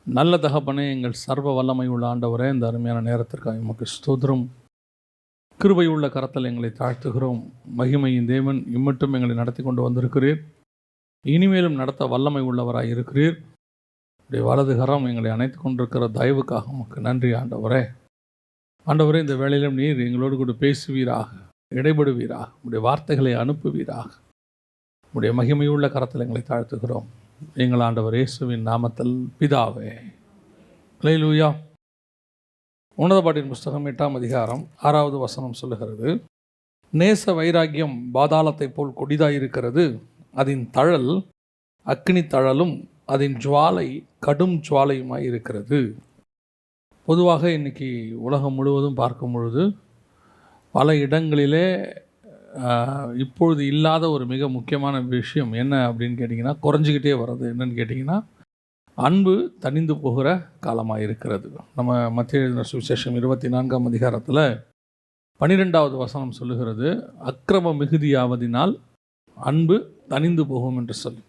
நல்ல தகப்பனே, எங்கள் சர்வ வல்லமை உள்ள ஆண்டவரே, இந்த அருமையான நேரத்திற்காக உமக்கு ஸ்தோத்திரம். கிருபை உள்ள கரத்தில் எங்களை தாழ்த்துகிறோம். மகிமையின் தேவன் இம்மட்டும் எங்களை நடத்தி கொண்டு வந்திருக்கிறீர். இனிமேலும் நடத்த வல்லமை உள்ளவராய் இருக்கிறீர். உடைய வலது கரம் எங்களை அணைத்து கொண்டிருக்கிற தயவுக்காக உமக்கு நன்றி ஆண்டவரே. ஆண்டவரே, இந்த வேளையிலும் நீர் எங்களோடு கூட பேசுவீராக, இடைபடுவீராக, உடைய வார்த்தைகளை அனுப்புவீராக. உடைய மகிமையுள்ள கரத்தில் எங்களை தாழ்த்துகிறோம். எங்கள் ஆண்டவர் இயேசுவின் நாமத்தில் பிதாவே. அல்லேலூயா. உன்னத பாட்டின் புஸ்தகம் 8ஆம் அதிகாரம் 6வது வசனம் சொல்லுகிறது, நேச வைராக்கியம் பாதாளத்தை போல் கொடிதாயிருக்கிறது, அதன் தழல் அக்கினி தழலும் அதன் ஜுவாலை கடும் ஜுவாலையுமாய் இருக்கிறது. பொதுவாக இன்றைக்கி உலகம் முழுவதும் பார்க்கும் பொழுது பல இடங்களிலே இப்பொழுது இல்லாத ஒரு மிக முக்கியமான விஷயம் என்ன அப்படின்னு கேட்டிங்கன்னா, குறைஞ்சிக்கிட்டே வர்றது என்னன்னு கேட்டிங்கன்னா, அன்பு தணிந்து போகிற காலமாக இருக்கிறது. நம்ம மத்திய எழுதின சுவிசேஷம் 24ஆம் அதிகாரத்தில் 12வது வசனம் சொல்லுகிறது, அக்கிரம மிகுதியாவதினால் அன்பு தணிந்து போகும் என்று சொல்லி.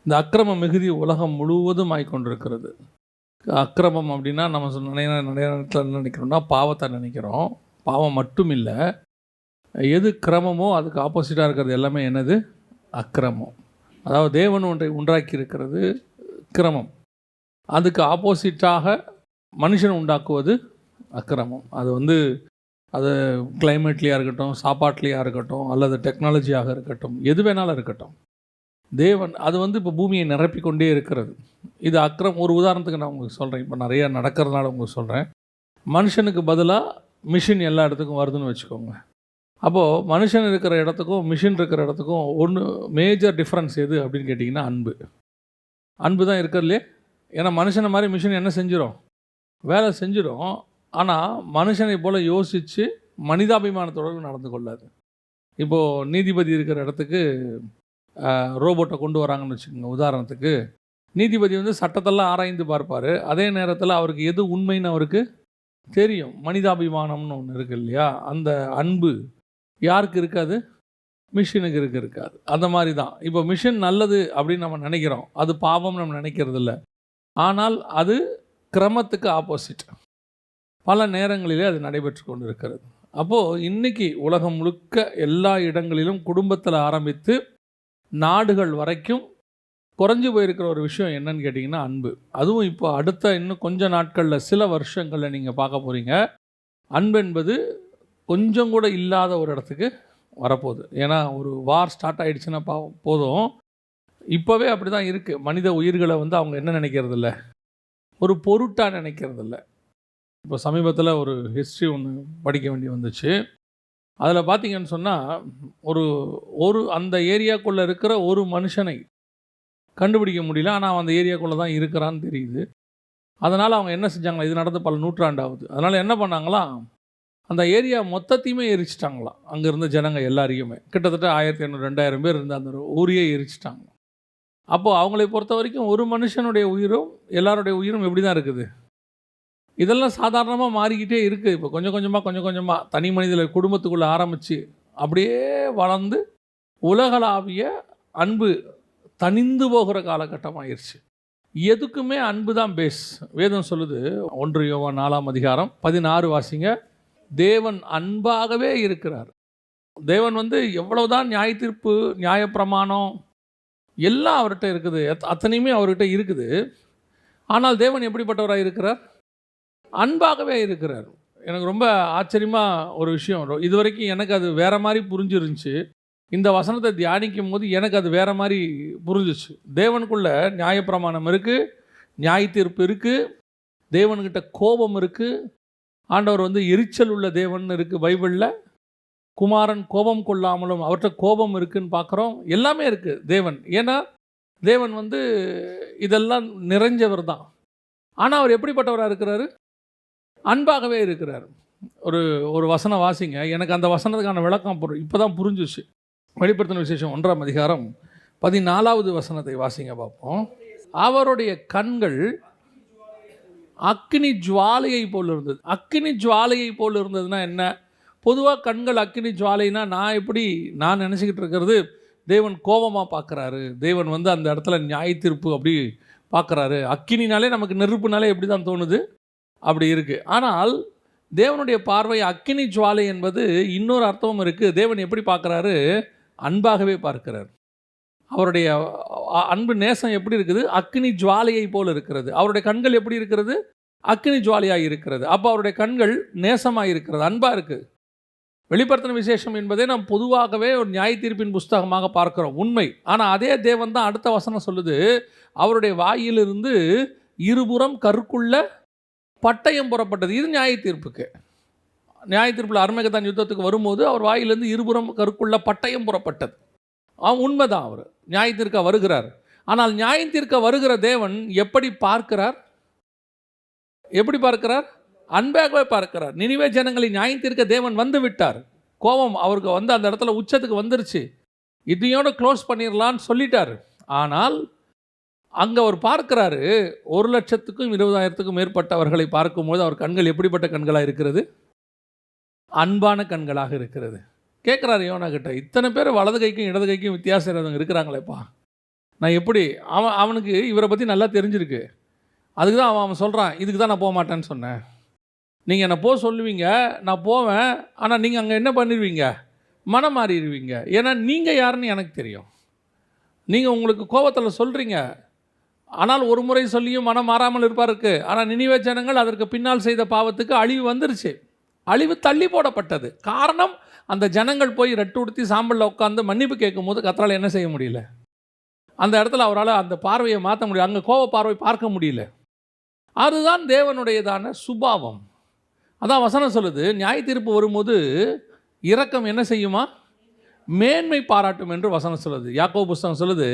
இந்த அக்கிரம மிகுதி உலகம் முழுவதும் ஆகிக்கொண்டிருக்கிறது. அக்கிரமம் அப்படின்னா நம்ம நிறைய நேரத்தில் நினைக்கிறோம்னா பாவத்தை நினைக்கிறோம். பாவம் மட்டும் இல்லை, எது கிரமமோ அதுக்கு ஆப்போசிட்டாக இருக்கிறது எல்லாமே என்னது? அக்கிரமம். அதாவது தேவன் ஒன்றை உண்டாக்கி இருக்கிறது கிரமம், அதுக்கு ஆப்போசிட்டாக மனுஷன் உண்டாக்குவது அக்கிரமம். அது கிளைமேட்லேயாக இருக்கட்டும், சாப்பாட்லேயாக இருக்கட்டும், அல்லது டெக்னாலஜியாக இருக்கட்டும், எது வேணாலும் இருக்கட்டும், தேவன் அது இப்போ பூமியை நிரப்பி கொண்டே இருக்கிறது. இது அக்கிரம். ஒரு உதாரணத்துக்கு நான் உங்களுக்கு சொல்கிறேன். இப்போ நிறையா நடக்கிறதுனால உங்களுக்கு சொல்கிறேன். மனுஷனுக்கு பதிலாக மிஷின் எல்லா இடத்துக்கும் வருதுன்னு வச்சுக்கோங்க. அப்போது மனுஷன் இருக்கிற இடத்துக்கும் மிஷின் இருக்கிற இடத்துக்கும் ஒன்று மேஜர் டிஃப்ரென்ஸ் எது அப்படின்னு கேட்டிங்கன்னா அன்பு தான் இருக்கிறதுலே. ஏன்னா மனுஷனை மாதிரி மிஷின் என்ன செஞ்சிடும்? வேலை செஞ்சிடும். ஆனால் மனுஷனை போல் யோசித்து மனிதாபிமானத்தோடு நடந்து கொள்ளாது. இப்போது நீதிபதி இருக்கிற இடத்துக்கு ரோபோட்டை கொண்டு வராங்கன்னு வச்சுக்கோங்க. உதாரணத்துக்கு நீதிபதி சட்டத்தெல்லாம் ஆராய்ந்து பார்ப்பார். அதே நேரத்தில் அவருக்கு எது உண்மைன்னு அவருக்கு தெரியும். மனிதாபிமானம்னு ஒன்று இருக்குது இல்லையா? அந்த அன்பு யாருக்கு இருக்காது? மிஷினுக்கு இருக்காது. அந்த மாதிரி தான் இப்போ மிஷின் நல்லது அப்படின்னு நம்ம நினைக்கிறோம், அது பாவம் நம்ம நினைக்கிறது இல்லை. ஆனால் அது கிரமத்துக்கு ஆப்போசிட். பல நேரங்களிலே அது நடைபெற்று கொண்டு இருக்கிறது. அப்போது இன்றைக்கி உலகம் முழுக்க எல்லா இடங்களிலும் குடும்பத்தில் ஆரம்பித்து நாடுகள் வரைக்கும் குறைஞ்சி போயிருக்கிற ஒரு விஷயம் என்னன்னு கேட்டிங்கன்னா அன்பு. அதுவும் இப்போ அடுத்த இன்னும் கொஞ்ச நாட்களில், சில வருஷங்களில் நீங்கள் பார்க்க போகிறீங்க, அன்பு என்பது கொஞ்சம் கூட இல்லாத ஒரு இடத்துக்கு வரப்போகுது. ஏன்னா ஒரு வார் ஸ்டார்ட் ஆகிடுச்சுன்னா போதும். இப்போவே அப்படி தான் இருக்குது. மனித உயிர்களை அவங்க என்ன நினைக்கிறதில்ல, ஒரு பொருட்டாக நினைக்கிறதில்ல. இப்போ சமீபத்தில் ஒரு ஹிஸ்ட்ரி ஒன்று படிக்க வேண்டி வந்துச்சு. அதில் பார்த்திங்கன்னு சொன்னால் ஒரு அந்த ஏரியாக்குள்ளே இருக்கிற ஒரு மனுஷனை கண்டுபிடிக்க முடியல, ஆனால் அவன் அந்த ஏரியாக்குள்ளே தான் இருக்கிறான்னு தெரியுது. அதனால் அவங்க என்ன செஞ்சாங்களா, இது நடந்து பல நூற்றாண்டாகுது. அதனால் என்ன பண்ணாங்களாம், அந்த ஏரியா மொத்தத்தையுமே எரிச்சிட்டாங்களாம். அங்கே இருந்த ஜனங்க எல்லாரையுமே, கிட்டத்தட்ட 1500-2000 பேர் இருந்த அந்த ஊரையே எரிச்சிட்டாங்க. அப்போது அவங்களை பொறுத்த வரைக்கும் ஒரு மனுஷனுடைய உயிரும் எல்லாருடைய உயிரும் எப்படி தான் இருக்குது? இதெல்லாம் சாதாரணமாக மாறிக்கிட்டே இருக்குது. இப்போ கொஞ்சம் கொஞ்சமாக தனி மனிதர்கள் குடும்பத்துக்குள்ளே ஆரம்பித்து அப்படியே வளர்ந்து உலகளாவிய அன்பு தணிந்து போகிற காலகட்டம் ஆயிடுச்சு. எதுக்குமே அன்பு தான் பேஸ். வேதம் சொல்லுது, 1 யோவான் 4ஆம் அதிகாரம் 16 வாசிங்க, தேவன் அன்பாகவே இருக்கிறார். தேவன் எவ்வளவுதான் நியாய தீர்ப்பு, நியாயப்பிரமாணம் எல்லாம் அவர்கிட்ட இருக்குது, அத்தனையுமே அவர்கிட்ட இருக்குது. ஆனால் தேவன் எப்படிப்பட்டவராக இருக்கிறார்? அன்பாகவே இருக்கிறார். எனக்கு ரொம்ப ஆச்சரியமாக ஒரு விஷயம், இது வரைக்கும் எனக்கு அது வேறு மாதிரி புரிஞ்சிருந்துச்சு. இந்த வசனத்தை தியானிக்கும் போது எனக்கு அது வேறு மாதிரி புரிஞ்சிச்சு. தேவனுக்குள்ள நியாயப்பிரமாணம் இருக்குது, நியாய தீர்ப்பு இருக்குது, தேவன்கிட்ட கோபம் இருக்குது. ஆண்டவர் எரிச்சல் உள்ள தேவன் இருக்குது பைபிளில். குமாரன் கோபம் கொள்ளாமலும் அவர்கிட்ட கோபம் இருக்குதுன்னு பார்க்குறோம். எல்லாமே இருக்குது தேவன். ஏன்னா தேவன் இதெல்லாம் நிறைஞ்சவர் தான். ஆனால் அவர் எப்படிப்பட்டவராக இருக்கிறாரு? அன்பாகவே இருக்கிறார். ஒரு வசனம் வாசிங்க, எனக்கு அந்த வசனத்துக்கான விளக்கம் இப்போ தான் புரிஞ்சிச்சு. வெளிப்படுத்தின விசேஷம் 1ஆம் அதிகாரம் 14வது வசனத்தை வாசிங்க பார்ப்போம். அவருடைய கண்கள் அக்கினி ஜுவாலையை போல் இருந்தது. அக்கினி ஜுவாலையை போல் இருந்ததுன்னா என்ன? பொதுவாக கண்கள் அக்கினி ஜுவாலைனா நான் நினச்சிக்கிட்டு இருக்கிறது தேவன் கோபமாக பார்க்குறாரு, தேவன் அந்த இடத்துல நியாய தீர்ப்பு அப்படி பார்க்குறாரு. அக்கினினாலே நமக்கு நெருப்புனாலே எப்படி தான் தோணுது, அப்படி இருக்குது. ஆனால் தேவனுடைய பார்வை அக்கினி ஜுவாலை என்பது இன்னொரு அர்த்தமும் இருக்குது. தேவன் எப்படி பார்க்குறாரு? அன்பாகவே பார்க்கிறார். அவருடைய அன்பு நேசம் எப்படி இருக்குது? அக்கினி ஜுவாலையை போல் இருக்கிறது. அவருடைய கண்கள் எப்படி இருக்கிறது? அக்கினி ஜுவாலையாக இருக்கிறது. அப்போ அவருடைய கண்கள் நேசமாக இருக்கிறது, அன்பாக இருக்குது. வெளிப்படுத்தின விசேஷம் என்பதை நாம் பொதுவாகவே ஒரு நியாய தீர்ப்பின் புஸ்தகமாக பார்க்கிறோம், உண்மை. ஆனால் அதே தேவன் தான் அடுத்த வசனம் சொல்லுது, அவருடைய வாயிலிருந்து இருபுறம் கருக்குள்ள பட்டயம் புறப்பட்டது. இது நியாய தீர்ப்புக்கு. நியாய தீர்ப்பில் அர்மகதான் யுத்தத்துக்கு வரும்போது அவர் வாயிலிருந்து இருபுறம் கருக்குள்ள பட்டயம் புறப்பட்டது. உண்மைதான், அவர் நியாய தீர்க்க வருகிறார். ஆனால் நியாய தீர்க்க வருகிற தேவன் எப்படி பார்க்கிறார்? எப்படி பார்க்கிறார்? அன்பாகவே பார்க்கிறார். நினிவே ஜனங்களை நியாயம் தீர்க்க தேவன் வந்து விட்டார். கோபம் அவருக்கு வந்து அந்த இடத்துல உச்சத்துக்கு வந்துருச்சு. இதையோடு க்ளோஸ் பண்ணிடலான்னு சொல்லிட்டார். ஆனால் அங்கே அவர் பார்க்கிறாரு, 1,20,000க்கும் மேற்பட்டவர்களை பார்க்கும்போது அவர் கண்கள் எப்படிப்பட்ட கண்களாக இருக்கிறது? அன்பான கண்களாக இருக்கிறது. கேட்குறாரு யோனா கிட்ட, இத்தனை பேர் வலது கைக்கும் இடது கைக்கும் வித்தியாசம் இருக்கிறாங்களேப்பா, நான் எப்படி? அவனுக்கு இவரை பற்றி நல்லா தெரிஞ்சிருக்கு. அதுக்கு தான் அவன் சொல்கிறான், இதுக்கு தான் நான் போக மாட்டேன்னு சொன்னேன். நீங்கள் என்னை போக சொல்லுவீங்க, நான் போவேன். ஆனால் நீங்கள் அங்கே என்ன பண்ணிடுவீங்க? மனம் மாறிடுவீங்க. ஏன்னா நீங்கள் யாருன்னு எனக்கு தெரியும். நீங்கள் உங்களுக்கு கோபத்தில் சொல்கிறீங்க, ஆனால் ஒரு முறை சொல்லியும் மனம் மாறாமல் இருப்பாருக்கு. ஆனால் நினிவே ஜனங்கள் அதற்கு பின்னால் செய்த பாவத்துக்கு அழிவு வந்துருச்சு. அழிவு தள்ளி போடப்பட்டது. காரணம், அந்த ஜனங்கள் போய் ரெட்டு உடுத்தி சாம்பலில் உட்காந்து மன்னிப்பு கேட்கும் போது கர்த்தரால் என்ன செய்ய முடியல? அந்த இடத்துல அவரால் அந்த பார்வையை மாற்ற முடியல. அங்கே கோப பார்வை பார்க்க முடியல. அதுதான் தேவனுடையதான சுபாவம். அதான் வசனம் சொல்லுது, நியாய தீர்ப்பு வரும்போது இரக்கம் என்ன செய்யுமா? மேன்மை பாராட்டும் என்று வசனம் சொல்லுது. யாக்கோபு புஸ்தகம் சொல்லுது,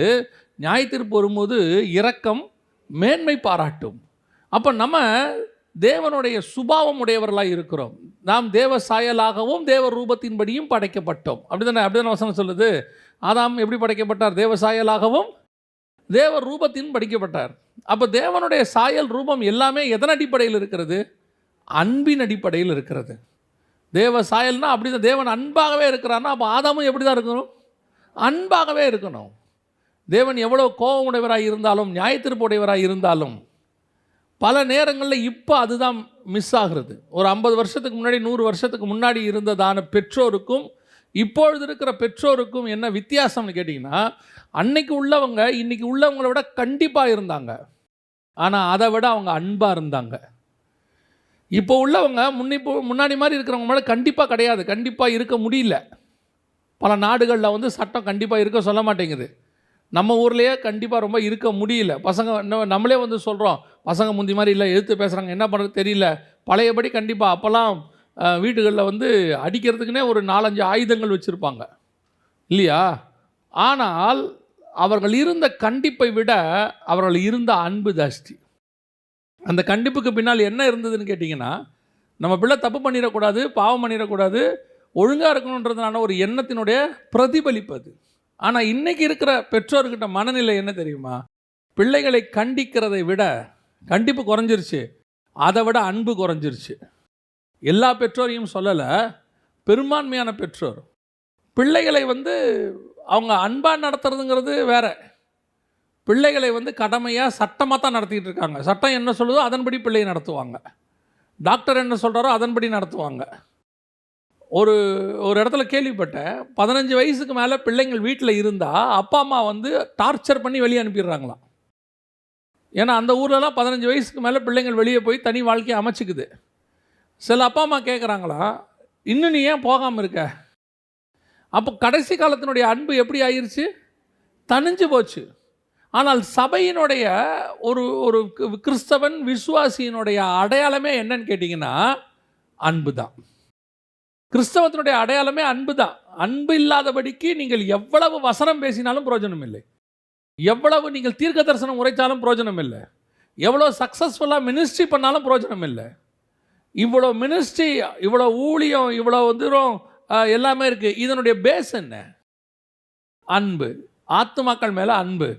நியாய தீர்ப்பு வரும்போது இரக்கம் மேன்மை பாராட்டும். அப்போ நம்ம தேவனுடைய சுபாவம் உடையவர்களாக இருக்கிறோம். நாம் தேவ சாயலாகவும் தேவ ரூபத்தின்படியும் படைக்கப்பட்டோம். அப்படிதானே வசனம் சொல்லுது. ஆதாம் எப்படி படைக்கப்பட்டார்? தேவ சாயலாகவும் தேவ ரூபத்தின் படைக்கப்பட்டார். அப்போ தேவனுடைய சாயல் ரூபம் எல்லாமே எதன் அடிப்படையில் இருக்கிறது? அன்பின் அடிப்படையில் இருக்கிறது. தேவ சாயல்னா அப்படி தான். தேவன் அன்பாகவே இருக்கிறார்னா அப்போ ஆதாமும் எப்படி தான் இருக்கணும்? அன்பாகவே இருக்கணும். தேவன் எவ்வளோ கோபம் உடையவராக இருந்தாலும், நியாயத்தீர்ப்பு உடையவராக இருந்தாலும், பல நேரங்களில் இப்போ அதுதான் மிஸ் ஆகிறது. ஒரு 50 வருஷத்துக்கு முன்னாடி, 100 வருஷத்துக்கு முன்னாடி இருந்ததான பெற்றோருக்கும் இப்பொழுது இருக்கிற பெற்றோருக்கும் என்ன வித்தியாசம்னு கேட்டிங்கன்னா, அன்னைக்கு உள்ளவங்க இன்றைக்கி உள்ளவங்கள விட கண்டிப்பாக இருந்தாங்க. ஆனால் அதை விட அவங்க அன்பாக இருந்தாங்க. இப்போ உள்ளவங்க முன்னாடி மாதிரி இருக்கிறவங்க மேலே கண்டிப்பாக கிடையாது, கண்டிப்பாக இருக்க முடியல. பல நாடுகளில் வந்து சட்டம் கண்டிப்பாக இருக்க சொல்ல மாட்டேங்குது. நம்ம ஊர்லேயே கண்டிப்பாக ரொம்ப இருக்க முடியல. பசங்க நம்மளே வந்து சொல்கிறோம், பசங்க முந்தி மாதிரி இல்லை, எதிர்த்து பேசுகிறாங்க, என்ன பண்ணுறது தெரியல. பழையபடி கண்டிப்பாக அப்போல்லாம் வீடுகளில் வந்து அடிக்கிறதுக்குனே ஒரு 4-5 ஆயுதங்கள் வச்சுருப்பாங்க இல்லையா? ஆனால் அவர்கள் இருந்த கண்டிப்பை விட அவர்கள் இருந்த அன்பு ஜாஸ்தி. அந்த கண்டிப்புக்கு பின்னால் என்ன இருந்ததுன்னு கேட்டிங்கன்னா, நம்ம பிள்ளை தப்பு பண்ணிடக்கூடாது, பாவம் பண்ணிடக்கூடாது, ஒழுங்காக இருக்கணுன்றதுனால ஒரு எண்ணத்தினுடைய பிரதிபலிப்பு அது. ஆனால் இன்றைக்கி இருக்கிற பெற்றோர்கிட்ட மனநிலை என்ன தெரியுமா? பிள்ளைகளை கண்டிக்கிறதை விட கண்டிப்பு குறைஞ்சிருச்சு, அதை விட அன்பு குறைஞ்சிருச்சு. எல்லா பெற்றோரையும் சொல்லலை, பெரும்பான்மையான பெற்றோர் பிள்ளைகளை வந்து அவங்க அன்பாக நடத்துறதுங்கிறது வேற. பிள்ளைகளை வந்து கடமையாக சட்டமாக தான் நடத்திக்கிட்டு இருக்காங்க. சட்டம் என்ன சொல்லுதோ அதன்படி பிள்ளையை நடத்துவாங்க. டாக்டர் என்ன சொல்கிறாரோ அதன்படி நடத்துவாங்க. ஒரு இடத்துல கேள்விப்பட்டேன், 15 வயசுக்கு மேலே பிள்ளைங்கள் வீட்டில் இருந்தால் அப்பா அம்மா வந்து டார்ச்சர் பண்ணி வெளியே அனுப்பிடுறாங்களாம். ஏன்னா அந்த ஊர்லலாம் 15 வயசுக்கு மேலே பிள்ளைங்கள் வெளியே போய் தனி வாழ்க்கையை அமைச்சிக்குது. சில அப்பா அம்மா கேட்குறாங்களா, இன்னும் நீ ஏன் போகாமல் இருக்க? அப்போ கடைசி காலத்தினுடைய அன்பு எப்படி ஆயிடுச்சு? தனிஞ்சு போச்சு. ஆனால் சபையினுடைய ஒரு கிறிஸ்தவன் விசுவாசியினுடைய அடையாளமே என்னன்னு கேட்டிங்கன்னா அன்பு தான். கிறிஸ்தவத்தினுடைய அடையாளமே அன்பு தான். அன்பு இல்லாதபடிக்கு நீங்கள் எவ்வளவு வசனம் பேசினாலும் பிரயோஜனம் இல்லை, எவ்வளவு நீங்கள் தீர்க்க தரிசனம் உரைத்தாலும் பிரயோஜனம் இல்லை, எவ்வளோ சக்ஸஸ்ஃபுல்லாக மினிஸ்ட்ரி பண்ணாலும் பிரயோஜனம் இல்லை. இவ்வளோ மினிஸ்ட்ரி, இவ்வளோ ஊழியம், இவ்வளோ தூரம் எல்லாமே இருக்குது. இதனுடைய பேஸ் என்ன? அன்பு. ஆத்துமாக்கள் மேலே அன்பு.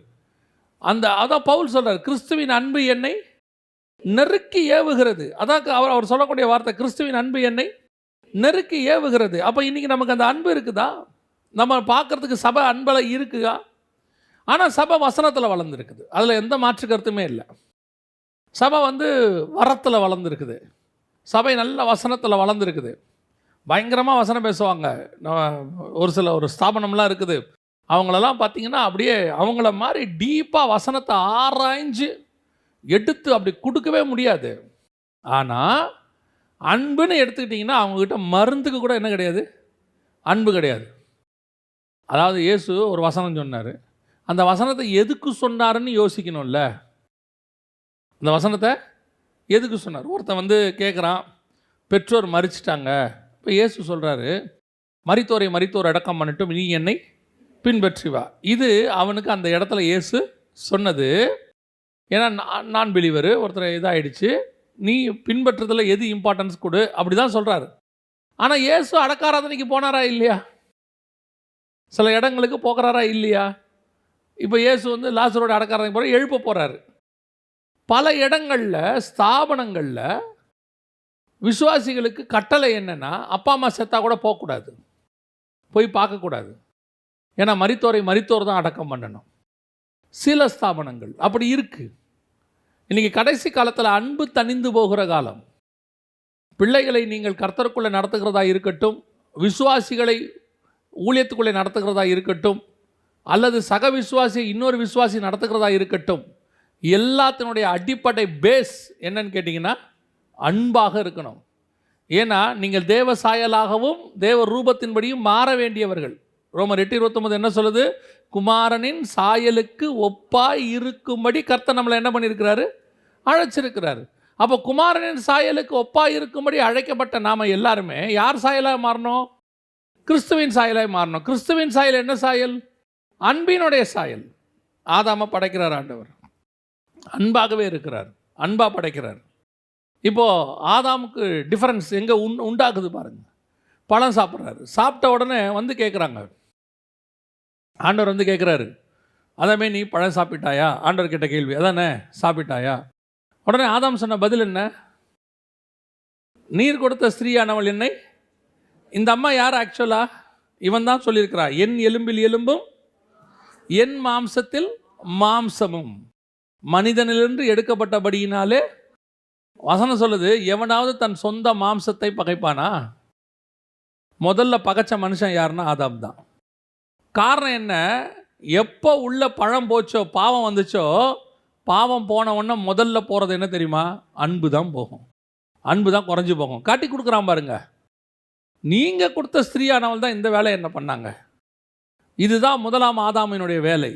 அதான் பவுல் சொல்கிறார், கிறிஸ்துவின் அன்பு என்னை நெருக்கி ஏவுகிறது. அதான் அவர் சொல்லக்கூடிய வார்த்தை, கிறிஸ்துவின் அன்பு என்னை நெருக்கி ஏவுகிறது. அப்போ இன்றைக்கி நமக்கு அந்த அன்பு இருக்குதா? நம்ம பார்க்குறதுக்கு சபை அன்பில் இருக்குதா? ஆனால் சபை வசனத்தில் வளர்ந்துருக்குது, அதில் எந்த மாற்று கருத்துமே இல்லை. சபை வரத்தில் வளர்ந்துருக்குது, சபை நல்ல வசனத்தில் வளர்ந்துருக்குது, பயங்கரமாக வசனம் பேசுவாங்க. ஒரு ஸ்தாபனம்லாம் இருக்குது, அவங்களெல்லாம் பார்த்திங்கன்னா அப்படியே அவங்கள மாதிரி டீப்பாக வசனத்தை ஆராய்ஞ்சு எடுத்து அப்படி கொடுக்கவே முடியாது. ஆனால் அன்புன்னு எடுத்துக்கிட்டிங்கன்னா அவங்கக்கிட்ட மருந்துக்கு கூட என்ன கிடையாது, அன்பு கிடையாது. அதாவது இயேசு ஒரு வசனம் சொன்னார், அந்த வசனத்தை எதுக்கு சொன்னாருன்னு யோசிக்கணும்ல. அந்த வசனத்தை எதுக்கு சொன்னார்? ஒருத்தன் கேட்குறான், பெற்றோர் மரிச்சிட்டாங்க. இப்போ இயேசு சொல்கிறாரு, மரித்தோர் அடக்கம் பண்ணட்டும், நீ என்னை பின்பற்றி வா. இது அவனுக்கு அந்த இடத்துல இயேசு சொன்னது. ஏன்னா நான் பிலீவர் ஒருத்தர் இதாகிடுச்சு, நீ பின்பற்றுறதுல எது இம்பார்ட்டன்ஸ் கொடு, அப்படி தான் சொல்கிறாரு. ஆனால் இயேசு அடக்காராதனைக்கு போனாரா இல்லையா? சில இடங்களுக்கு போகிறாரா இல்லையா? இப்போ இயேசு லாசரோட அடக்காராதனைக்கு போகிற எழுப்ப போகிறாரு. பல இடங்களில் ஸ்தாபனங்களில் விசுவாசிகளுக்கு கட்டளை என்னென்னா, அப்பா அம்மா செத்தா கூட போகக்கூடாது, போய் பார்க்கக்கூடாது. ஏன்னா மரித்தோர் தான் அடக்கம் பண்ணணும். சில ஸ்தாபனங்கள் அப்படி இருக்குது. இன்றைக்கி கடைசி காலத்தில் அன்பு தணிந்து போகிற காலம். பிள்ளைகளை நீங்கள் கர்த்தருக்குள்ளே நடத்துகிறதா இருக்கட்டும், விசுவாசிகளை ஊழியத்துக்குள்ளே நடத்துகிறதா இருக்கட்டும், அல்லது சக விசுவாசி இன்னொரு விசுவாசி நடத்துகிறதா இருக்கட்டும், எல்லாத்தினுடைய அடிப்படை பேஸ் என்னன்னு கேட்டிங்கன்னா அன்பாக இருக்கணும். ஏன்னா நீங்கள் தேவ சாயலாகவும் தேவ ரூபத்தின்படியும் மாற வேண்டியவர்கள். ரோமர் 8:29 என்ன சொல்லுது? குமாரனின் சாயலுக்கு ஒப்பாய் இருக்கும்படி கர்த்தர் நம்மளை என்ன பண்ணியிருக்கிறாரு? அழைச்சிருக்கிறாரு. அப்போ குமாரனின் சாயலுக்கு ஒப்பாய் இருக்கும்படி அழைக்கப்பட்ட நாம் எல்லாருமே யார் சாயலாக மாறணும்? கிறிஸ்துவின் சாயலாக மாறணும். கிறிஸ்துவின் சாயல் என்ன சாயல்? அன்பினுடைய சாயல். ஆதாம படைக்கிறார் ஆண்டவர், அன்பாகவே இருக்கிறார், அன்பாக படைக்கிறார். இப்போது ஆதாமுக்கு டிஃப்ரென்ஸ் எங்கே உண்டாக்குது பாருங்கள். பழம் சாப்பிட்றாரு, சாப்பிட்ட உடனே கேட்குறாங்க, ஆண்டவர் கேட்குறாரு, அதாமே நீ பழம் சாப்பிட்டாயா? ஆண்டவர் கேட்ட கேள்வி அதானே, சாப்பிட்டாயா? உடனே ஆதாம் சொன்ன பதில் என்ன? நீர் கொடுத்த ஸ்திரீயானவள் என்னை, இந்த அம்மா யார் ஆக்சுவலா? இவன் தான் சொல்லியிருக்கிறா, என் எலும்பில் எலும்பும் என் மாம்சத்தில் மாம்சமும் மனிதனிலிருந்து எடுக்கப்பட்டபடியினாலே. வசனம் சொல்லுது, எவனாவது தன் சொந்த மாம்சத்தை பகைப்பானா? முதல்ல பகைச்ச மனுஷன் யாருன்னா ஆதாம் தான். காரணம் என்ன? எப்போ உள்ள பழம் போச்சோ, பாவம் வந்துச்சோ, பாவம் போன உடனே முதல்ல போகிறது என்ன தெரியுமா? அன்பு தான் போகும், அன்பு தான் குறைஞ்சி போகும். காட்டி கொடுக்குறான் பாருங்க. நீங்கள் கொடுத்த ஸ்திரீயானவள் தான் இந்த வேலையை என்ன பண்ணாங்க? இதுதான் முதலாம் ஆதாமினுடைய வேலை.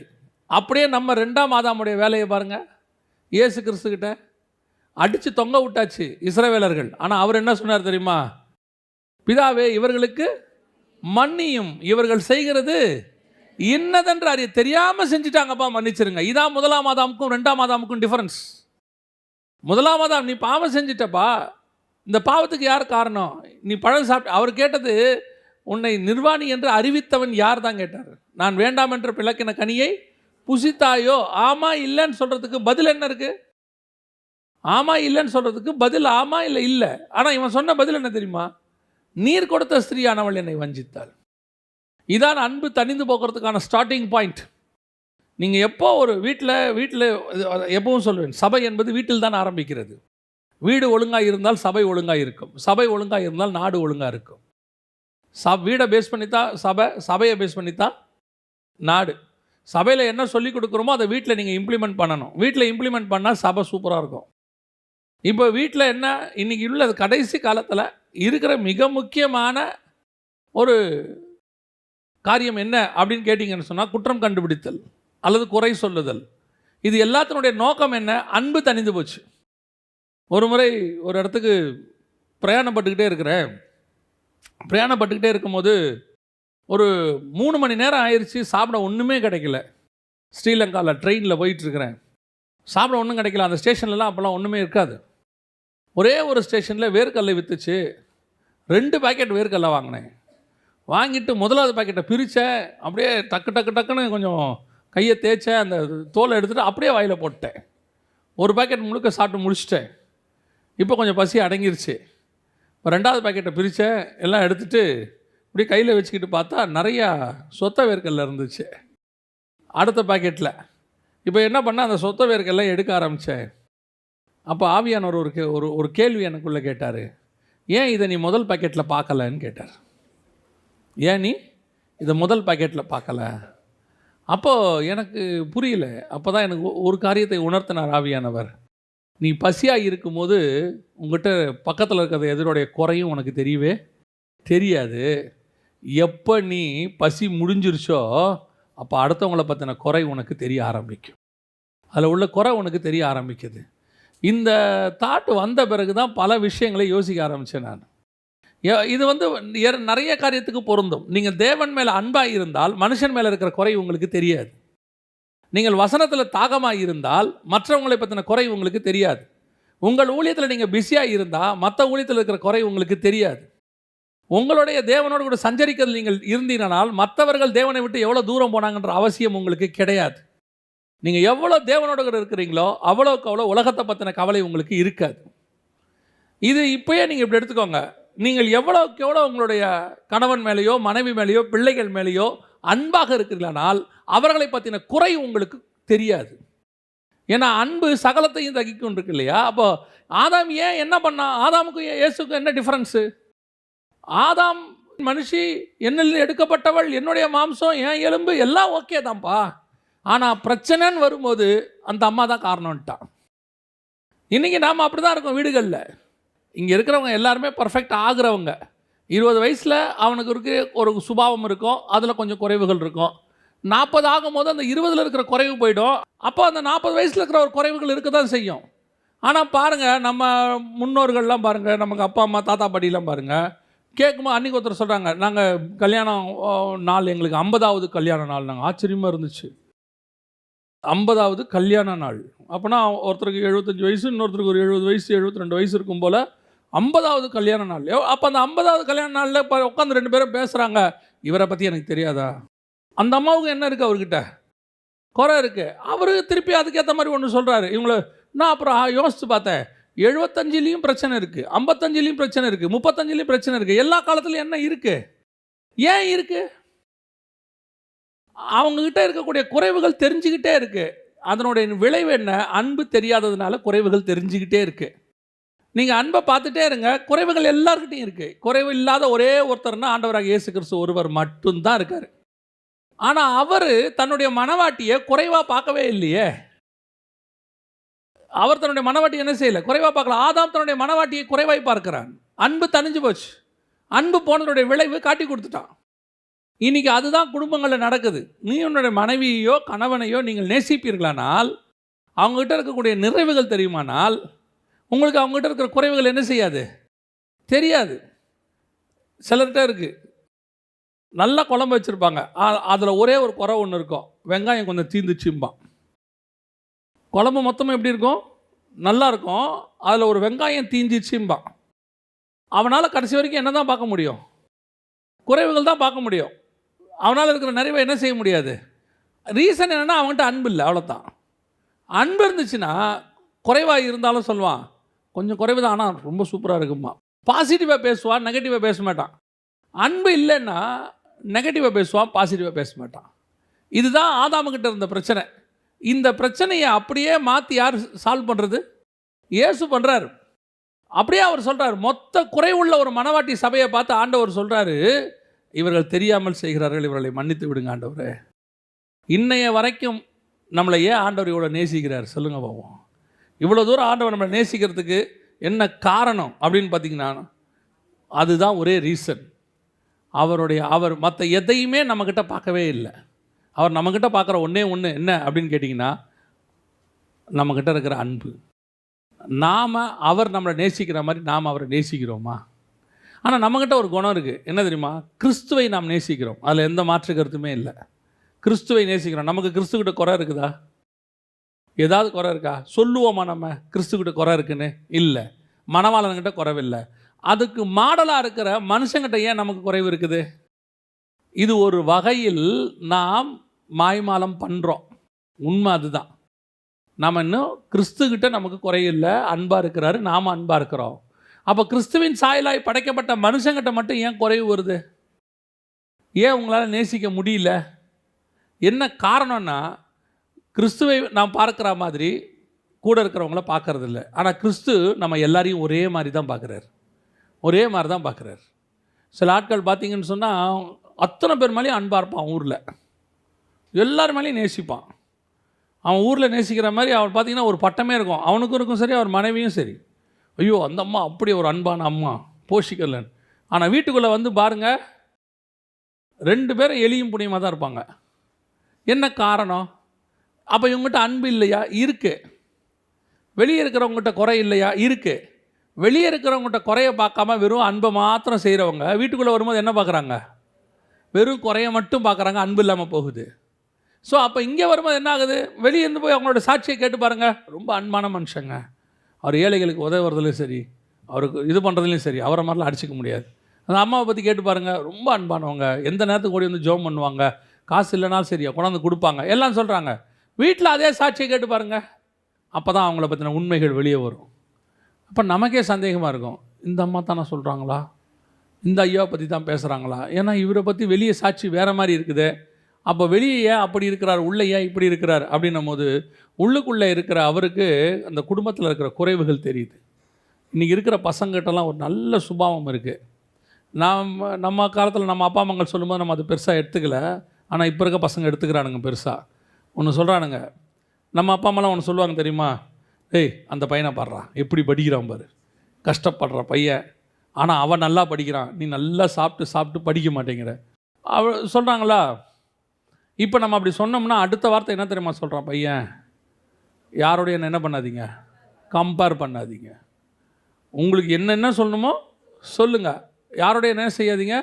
அப்படியே நம்ம 2ஆம் ஆதாமுடைய வேலையை பாருங்கள். இயேசு கிறிஸ்துக்கிட்ட அடித்து தொங்க விட்டாச்சு இஸ்ரவேலர்கள். ஆனால் அவர் என்ன சொன்னார் தெரியுமா? பிதாவே இவர்களுக்கு மன்னியும், இவர்கள் செய்கிறது இன்னதென்று அறிய தெரியாமல் செஞ்சுட்டாங்கப்பா, மன்னிச்சிருங்க. இதான் முதலாம் ஆதாமுக்கும் 2ஆம் ஆதாமுக்கும் டிஃபரன்ஸ். முதலாம் ஆதாம், நீ பாவம் செஞ்சிட்டப்பா, இந்த பாவத்துக்கு யார் காரணம்? நீ பழம் சாப்பிட்டு. அவர் கேட்டது, உன்னை நிர்வாணி என்று அறிவித்தவன் யார் தான் கேட்டார். நான் வேண்டாம் என்ற பிளக்கின கனியை புசித்தாயோ? ஆமா இல்லைன்னு சொல்கிறதுக்கு பதில் என்ன இருக்குது? ஆமா இல்லைன்னு சொல்கிறதுக்கு பதில் ஆமா இல்லை இல்லை. ஆனால் இவன் சொன்ன பதில் என்ன தெரியுமா? நீர் கொடுத்த ஸ்திரீயானவள் என்னை வஞ்சித்தாள். இதான் அன்பு தணிந்து போகிறதுக்கான ஸ்டார்டிங் பாயிண்ட். நீங்கள் எப்போ ஒரு வீட்டில் எப்பவும் சொல்லுவேன், சபை என்பது வீட்டில் தான் ஆரம்பிக்கிறது. வீடு ஒழுங்காக இருந்தால் சபை ஒழுங்காக இருக்கும், சபை ஒழுங்காக இருந்தால் நாடு ஒழுங்காக இருக்கும். வீடை பேஸ் பண்ணித்தான் சபை, சபையை பேஸ் பண்ணித்தான் நாடு. சபையில் என்ன சொல்லிக் கொடுக்குறோமோ அதை வீட்டில் நீங்கள் இம்ப்ளிமெண்ட் பண்ணணும். வீட்டில் இம்ப்ளிமெண்ட் பண்ணால் சபை சூப்பராக இருக்கும். இப்போ வீட்டில் என்ன இன்றைக்கி உள்ள கடைசி காலத்தில் இருக்கிற மிக முக்கியமான ஒரு காரியம் என்ன அப்படின்னு கேட்டிங்கன்னு சொன்னால், குற்றம் கண்டுபிடித்தல் அல்லது குறை சொல்லுதல். இது எல்லாத்தினுடைய நோக்கம் என்ன? அன்பு தணிந்து போச்சு. ஒரு முறை ஒரு இடத்துக்கு பிரயாணப்பட்டுக்கிட்டே இருக்கும்போது ஒரு 3 மணி நேரம் ஆயிடுச்சு, சாப்பிட ஒன்றுமே கிடைக்கல. ஸ்ரீலங்காவில் ட்ரெயினில் போயிட்டுருக்கிறேன், சாப்பிட ஒன்றும் கிடைக்கல. அந்த ஸ்டேஷன்லலாம் அப்போல்லாம் ஒன்றுமே இருக்காது. ஒரே ஒரு ஸ்டேஷனில் வேர்க்கடலை விற்றுச்சு. 2 பாக்கெட் வேர்க்கடலை வாங்கினேன். வாங்கிட்டு முதலாவது பாக்கெட்டை பிரித்தேன். அப்படியே டக்குன்னு கொஞ்சம் கையை தேய்ச்சேன், அந்த தோலை எடுத்துகிட்டு அப்படியே வாயில் போட்டேன். ஒரு பாக்கெட் முழுக்க சாப்பிட்டு முடிச்சிட்டேன். இப்போ கொஞ்சம் பசி அடங்கிருச்சு. இப்போ 2வது பாக்கெட்டை பிரித்தேன், எல்லாம் எடுத்துகிட்டு இப்படி கையில் வச்சுக்கிட்டு பார்த்தா நிறையா சொத்த வேர்க்கடலை இருந்துச்சு. அடுத்த பாக்கெட்டில். இப்போ என்ன பண்ண, அந்த சொத்த வேர்க்கெல்லாம் எடுக்க ஆரம்பித்தேன். அப்போ ஆவியானவர் ஒரு கேள்வி எனக்குள்ளே கேட்டார். ஏன் இதை நீ முதல் பாக்கெட்டில் பார்க்கலன்னு கேட்டார். ஏன் நீ இதை முதல் பாக்கெட்டில் பார்க்கல? அப்போது எனக்கு புரியல. அப்போ தான் எனக்கு ஒரு காரியத்தை உணர்த்தினார் ஆவியானவர். நீ பசியாக இருக்கும்போது உங்கள்கிட்ட பக்கத்தில் இருக்கிற எதிரோடைய குறையும் உனக்கு தெரியவே தெரியாது. எப்போ நீ பசி முடிஞ்சிருச்சோ அப்போ அடுத்தவங்களை பற்றின குறை உனக்கு தெரிய ஆரம்பிக்கும். அதில் உள்ள குறை உனக்கு தெரிய ஆரம்பிக்குது. இந்த தாட் வந்த பிறகு தான் பல விஷயங்களை யோசிக்க ஆரம்பித்தேன் நான். இது நிறைய காரியத்துக்கு பொருந்தும். நீங்கள் தேவன் மேலே அன்பாக இருந்தால் மனுஷன் மேலே இருக்கிற குறை உங்களுக்கு தெரியாது. நீங்கள் வசனத்தில் தாகமாக இருந்தால் மற்றவங்களை பற்றின குறை உங்களுக்கு தெரியாது. உங்கள் ஊழியத்தில் நீங்கள் பிஸியாக இருந்தால் மற்ற ஊழியத்தில் இருக்கிற குறை உங்களுக்கு தெரியாது. உங்களுடைய தேவனோடு கூட சஞ்சரிக்கிறது நீங்கள் இருந்தீங்கனால் மற்றவர்கள் தேவனை விட்டு எவ்வளோ தூரம் போனாங்கன்ற அவசியம் உங்களுக்கு கிடையாது. நீங்கள் எவ்வளோ தேவனோடு கூட இருக்கிறீங்களோ அவ்வளோக்கு அவ்வளோ உலகத்தை பற்றின கவலை உங்களுக்கு இருக்காது. இது இப்போயே நீங்கள் இப்படி எடுத்துக்கோங்க. நீங்கள் எவ்வளோக்கு எவ்வளோ உங்களுடைய கணவன் மேலேயோ மனைவி மேலேயோ பிள்ளைகள் மேலேயோ அன்பாக இருக்கிறீர்களானால் அவர்களை பற்றின குறை உங்களுக்கு தெரியாது. ஏன்னா அன்பு சகலத்தையும் தகிக்கும் இருக்கு இல்லையா? அப்போ ஆதாம் ஏன் என்ன பண்ணான்? ஆதாமுக்கும் இயேசுக்கும் என்ன டிஃப்ரென்ஸு? ஆதாம் மனுஷி, என்னில் எடுக்கப்பட்டவள், என்னுடைய மாம்சம், என் எலும்பு எல்லாம் ஓகே தான்ப்பா. ஆனால் பிரச்சனைன்னு வரும்போது அந்த அம்மா தான் காரணம்ட்டான். இன்றைக்கி நாம் அப்படி தான் இருக்கோம் வீடுகளில். இங்கே இருக்கிறவங்க எல்லாருமே பர்ஃபெக்ட் ஆகிறவங்க. 20 வயசில் அவனுக்கு ஒரு சுபாவம் இருக்கும், அதில் கொஞ்சம் குறைவுகள் இருக்கும். 40 ஆகும்போது அந்த 20 இருக்கிற குறைவு போயிடும். அப்போ அந்த 40 வயசில் இருக்கிற ஒரு குறைவுகள் இருக்க தான் செய்யும். ஆனால் பாருங்கள், நம்ம முன்னோர்கள்லாம் பாருங்கள், நமக்கு அப்பா அம்மா தாத்தா பாட்டிலாம் பாருங்கள், கேட்கும்போது அன்றைக்கி ஒருத்தர் சொல்கிறாங்க, நாங்கள் கல்யாணம் நாள் எங்களுக்கு 50வது கல்யாண நாள். நாங்கள் ஆச்சரியமாக இருந்துச்சு. 50வது கல்யாண நாள் அப்போனா ஒருத்தருக்கு 75 வயசு, இன்னொருத்தருக்கு ஒரு 70 வயசு 72 வயசு இருக்கும் போல் 50வது கல்யாண நாள். அப்போ அந்த 50வது கல்யாண நாளில் இப்போ உட்காந்து 2 பேரும் பேசுகிறாங்க, இவரை பற்றி எனக்கு தெரியாதா? அந்த அம்மாவுக்கு என்ன இருக்குது, அவர்கிட்ட குறை இருக்குது. அவர் திருப்பி அதுக்கேற்ற மாதிரி ஒன்று சொல்கிறாரு. இவங்களை நான் அப்புறம் யோசித்து பார்த்தேன், 75லேயும் பிரச்சனை இருக்குது, 55லேயும் பிரச்சனை இருக்குது, 35லேயும் பிரச்சனை இருக்குது. எல்லா காலத்துலையும் என்ன இருக்குது? ஏன் இருக்குது? அவங்கக்கிட்ட இருக்கக்கூடிய குறைவுகள் தெரிஞ்சுக்கிட்டே இருக்குது. அதனுடைய விளைவு என்ன? அன்பு தெரியாததுனால குறைவுகள் தெரிஞ்சுக்கிட்டே இருக்குது. நீங்கள் அன்பை பார்த்துட்டே இருங்க, குறைவுகள் எல்லாருக்கிட்டையும் இருக்குது. குறைவு இல்லாத ஒரே ஒருத்தர்னா ஆண்டவராக இயேசு கிறிஸ்து ஒருவர் மட்டும்தான் இருக்கார். ஆனால் அவர் தன்னுடைய மனவாட்டியை குறைவாக பார்க்கவே இல்லையே. அவர் தன்னுடைய மனவாட்டி என்ன செய்யலை? குறைவாக பார்க்கல. ஆதாம் தன்னுடைய மனவாட்டியை குறைவாய் பார்க்கிறான். அன்பு தணிஞ்சு போச்சு. அன்பு போனதுடைய விளைவு காட்டி கொடுத்துட்டான். இன்றைக்கி அதுதான் குடும்பங்களில் நடக்குது. நீ உன்னுடைய மனைவியோ கணவனையோ நீங்கள் நேசிப்பீர்களானால், அவங்ககிட்ட இருக்கக்கூடிய நிறைவுகள் தெரியுமானால், உங்களுக்கு அவங்ககிட்ட இருக்கிற குறைவுகள் என்ன செய்யாது? தெரியாது. சிலர்கிட்ட இருக்குது, நல்லா குழம்பு வச்சுருப்பாங்க, அதில் ஒரே ஒரு குறை ஒன்று இருக்கும், வெங்காயம் கொஞ்சம் தீந்துச்சும்பான். குழம்பு மொத்தமாக எப்படி இருக்கும்? நல்லா இருக்கும், அதில் ஒரு வெங்காயம் தீஞ்சிச்சும்பான். அவனால் கடைசி வரைக்கும் என்ன தான் பார்க்க முடியும்? குறைவுகள் தான் பார்க்க முடியும். அவனால் இருக்கிற நிறைவை என்ன செய்ய முடியாது. ரீசன் என்னென்னா அவன்கிட்ட அன்பு இல்லை, அவ்வளோதான். அன்பு இருந்துச்சுன்னா குறைவாக இருந்தாலும் சொல்லுவான், கொஞ்சம் குறைவு தான், ஆனால் ரொம்ப சூப்பராக இருக்குமா. பாசிட்டிவாக பேசுவான், நெகட்டிவாக பேச மாட்டான். அன்பு இல்லைன்னா நெகட்டிவாக பேசுவான், பாசிட்டிவாக பேச மாட்டான். இதுதான் ஆதாமுக்கிட்ட இருந்த பிரச்சனை. இந்த பிரச்சனையை அப்படியே மாற்றி யார் சால்வ் பண்ணுறது? இயேசு பண்ணுறாரு. அப்படியே அவர் சொல்கிறார். மொத்த குறைவுள்ள ஒரு மனவாட்டி சபையை பார்த்து ஆண்டவர் சொல்கிறாரு, இவர்கள் தெரியாமல் செய்கிறார்கள், இவர்களை மன்னித்து விடுங்க ஆண்டவரே. இன்னைய வரைக்கும் நம்மளை ஏன் ஆண்டவர் இவ்வளோ நேசிக்கிறார் சொல்லுங்க பாப்போம். இவ்வளோ தூரம் ஆண்டவர் நம்மளை நேசிக்கிறதுக்கு என்ன காரணம் அப்படின்னு பார்த்தீங்கன்னா, அதுதான் ஒரே ரீசன். அவர் மற்ற எதையுமே நம்மக்கிட்ட பார்க்கவே இல்லை. அவர் நம்மக்கிட்ட பார்க்குற ஒன்றே ஒன்று என்ன அப்படின்னு கேட்டிங்கன்னா, நம்மக்கிட்ட இருக்கிற அன்பு. அவர் நம்மளை நேசிக்கிற மாதிரி நாம் அவரை நேசிக்கிறோமா? ஆனால் நம்மக்கிட்ட ஒரு குணம் இருக்குது, என்ன தெரியுமா? கிறிஸ்துவை நாம் நேசிக்கிறோம், அதில் எந்த மாற்று கருத்துமே இல்லை. கிறிஸ்துவை நேசிக்கிறோம். நமக்கு கிறிஸ்துக்கிட்ட குறை இருக்குதா? ஏதாவது குறை இருக்கா? சொல்லுவோமா நம்ம கிறிஸ்துக்கிட்ட குறை இருக்குன்னு? இல்லை. மணவாளன்கிட்ட குறைவில்லை. அதுக்கு மாடலாக இருக்கிற மனுஷங்கிட்ட ஏன் நமக்கு குறைவு இருக்குது? இது ஒரு வகையில் நாம் மாய்மாலம் பண்ணுறோம். உண்மை அதுதான். நாம் இன்னும் கிறிஸ்துக்கிட்ட நமக்கு குறையில்லை, அன்பாக இருக்கிறாரு, நாம் அன்பாக இருக்கிறோம். அப்போ கிறிஸ்துவின் சாயலாய் படைக்கப்பட்ட மனுஷங்கிட்ட மட்டும் ஏன் குறைவு வருது? ஏன் உங்களால் நேசிக்க முடியல? என்ன காரணம்னா, கிறிஸ்துவை நாம் பார்க்குற மாதிரி கூட இருக்கிறவங்கள பார்க்கறது இல்லை. ஆனால் கிறிஸ்து நம்ம எல்லாரையும் ஒரே மாதிரி தான் பார்க்குறாரு, ஒரே மாதிரி தான் பார்க்குறாரு. சில ஆட்கள் பார்த்தீங்கன்னு சொன்னால் அத்தனை பேர் மேலேயும் அன்பாக இருப்பான், ஊரில் எல்லார் மேலேயும் நேசிப்பான். அவன் ஊரில் நேசிக்கிற மாதிரி அவன் பார்த்திங்கன்னா ஒரு பட்டமே இருக்கும், அவனுக்கும் இருக்கும் சரி, அவர் மனைவியும் சரி. ஐயோ அந்த அம்மா அப்படி ஒரு அன்பான அம்மா போஷிக்கலன்னு. ஆனால் வீட்டுக்குள்ளே வந்து பாருங்கள், 2 பேரும் எலியும் புனியமாக தான் இருப்பாங்க. என்ன காரணம்? அப்போ இவங்ககிட்ட அன்பு இல்லையா? இருக்குது. வெளியே இருக்கிறவங்ககிட்ட குறை இல்லையா? இருக்குது. வெளியே இருக்கிறவங்ககிட்ட குறைய பார்க்காம வெறும் அன்பை மாத்திரம் செய்கிறவங்க வீட்டுக்குள்ளே வரும்போது என்ன பார்க்குறாங்க? வெறும் குறைய மட்டும் பார்க்குறாங்க, அன்பு இல்லாமல் போகுது. ஸோ அப்போ இங்கே வரும்போது என்ன ஆகுது? வெளியே இருந்து போய் அவங்களோட சாட்சியை கேட்டு பாருங்கள், ரொம்ப அன்பான மனுஷங்க, அவர் ஏழைகளுக்கு உதவுறதுலையும் சரி, அவருக்கு இது பண்ணுறதுலையும் சரி, அவரை மாதிரிலாம் அடிச்சிக்க முடியாது. அந்த அம்மாவை பற்றி கேட்டு பாருங்கள், ரொம்ப அன்பானவங்க, எந்த நேரத்துக்கு ஓடி வந்து ஜோம் பண்ணுவாங்க, காசு இல்லைனாலும் சரியா கொண்டாந்து கொடுப்பாங்க, எல்லாம் சொல்கிறாங்க. வீட்டில் அதே சாட்சியை கேட்டு பாருங்கள், அப்போ தான் அவங்கள பற்றின உண்மைகள் வெளியே வரும். அப்போ நமக்கே சந்தேகமாக இருக்கும், இந்த அம்மா தானே சொல்கிறாங்களா, இந்த ஐயாவை பற்றி தான் பேசுகிறாங்களா? ஏன்னா இவரை பற்றி வெளியே சாட்சி வேறு மாதிரி இருக்குது. அப்போ வெளியே ஏன் அப்படி இருக்கிறார், உள்ளே ஏன் இப்படி இருக்கிறார் அப்படின்னும் போது உள்ளுக்குள்ளே இருக்கிற அவருக்கு அந்த குடும்பத்தில் இருக்கிற குறைவுகள் தெரியுது. இன்றைக்கி இருக்கிற பசங்கிட்டலாம் ஒரு நல்ல சுபாவம் இருக்குது. நம்ம காலத்தில் நம்ம அப்பா அம்மாங்கள் சொல்லும்போது நம்ம அது பெருசாக எடுத்துக்கல. ஆனால் இப்போ இருக்க பசங்க எடுத்துக்கிறானுங்க பெருசாக. ஒன்று சொல்கிறானுங்க, நம்ம அப்பா அம்மாலாம் ஒன்று சொல்லுவாங்க தெரியுமா? ஏய் அந்த பையனை பாடுறான், எப்படி படிக்கிறான் பாரு, கஷ்டப்படுற பையன், ஆனால் அவன் நல்லா படிக்கிறான், நீ நல்லா சாப்பிட்டு படிக்க மாட்டேங்கிற சொல்கிறாங்களா? இப்போ நம்ம அப்படி சொன்னோம்னா அடுத்த வார்த்தை என்ன தெரியுமா சொல்கிறான் பையன்? யாரோடைய என்ன பண்ணாதீங்க, கம்பேர் பண்ணாதீங்க. உங்களுக்கு என்னென்ன சொல்லணுமோ சொல்லுங்கள், யாரோடைய என்ன செய்யாதீங்க.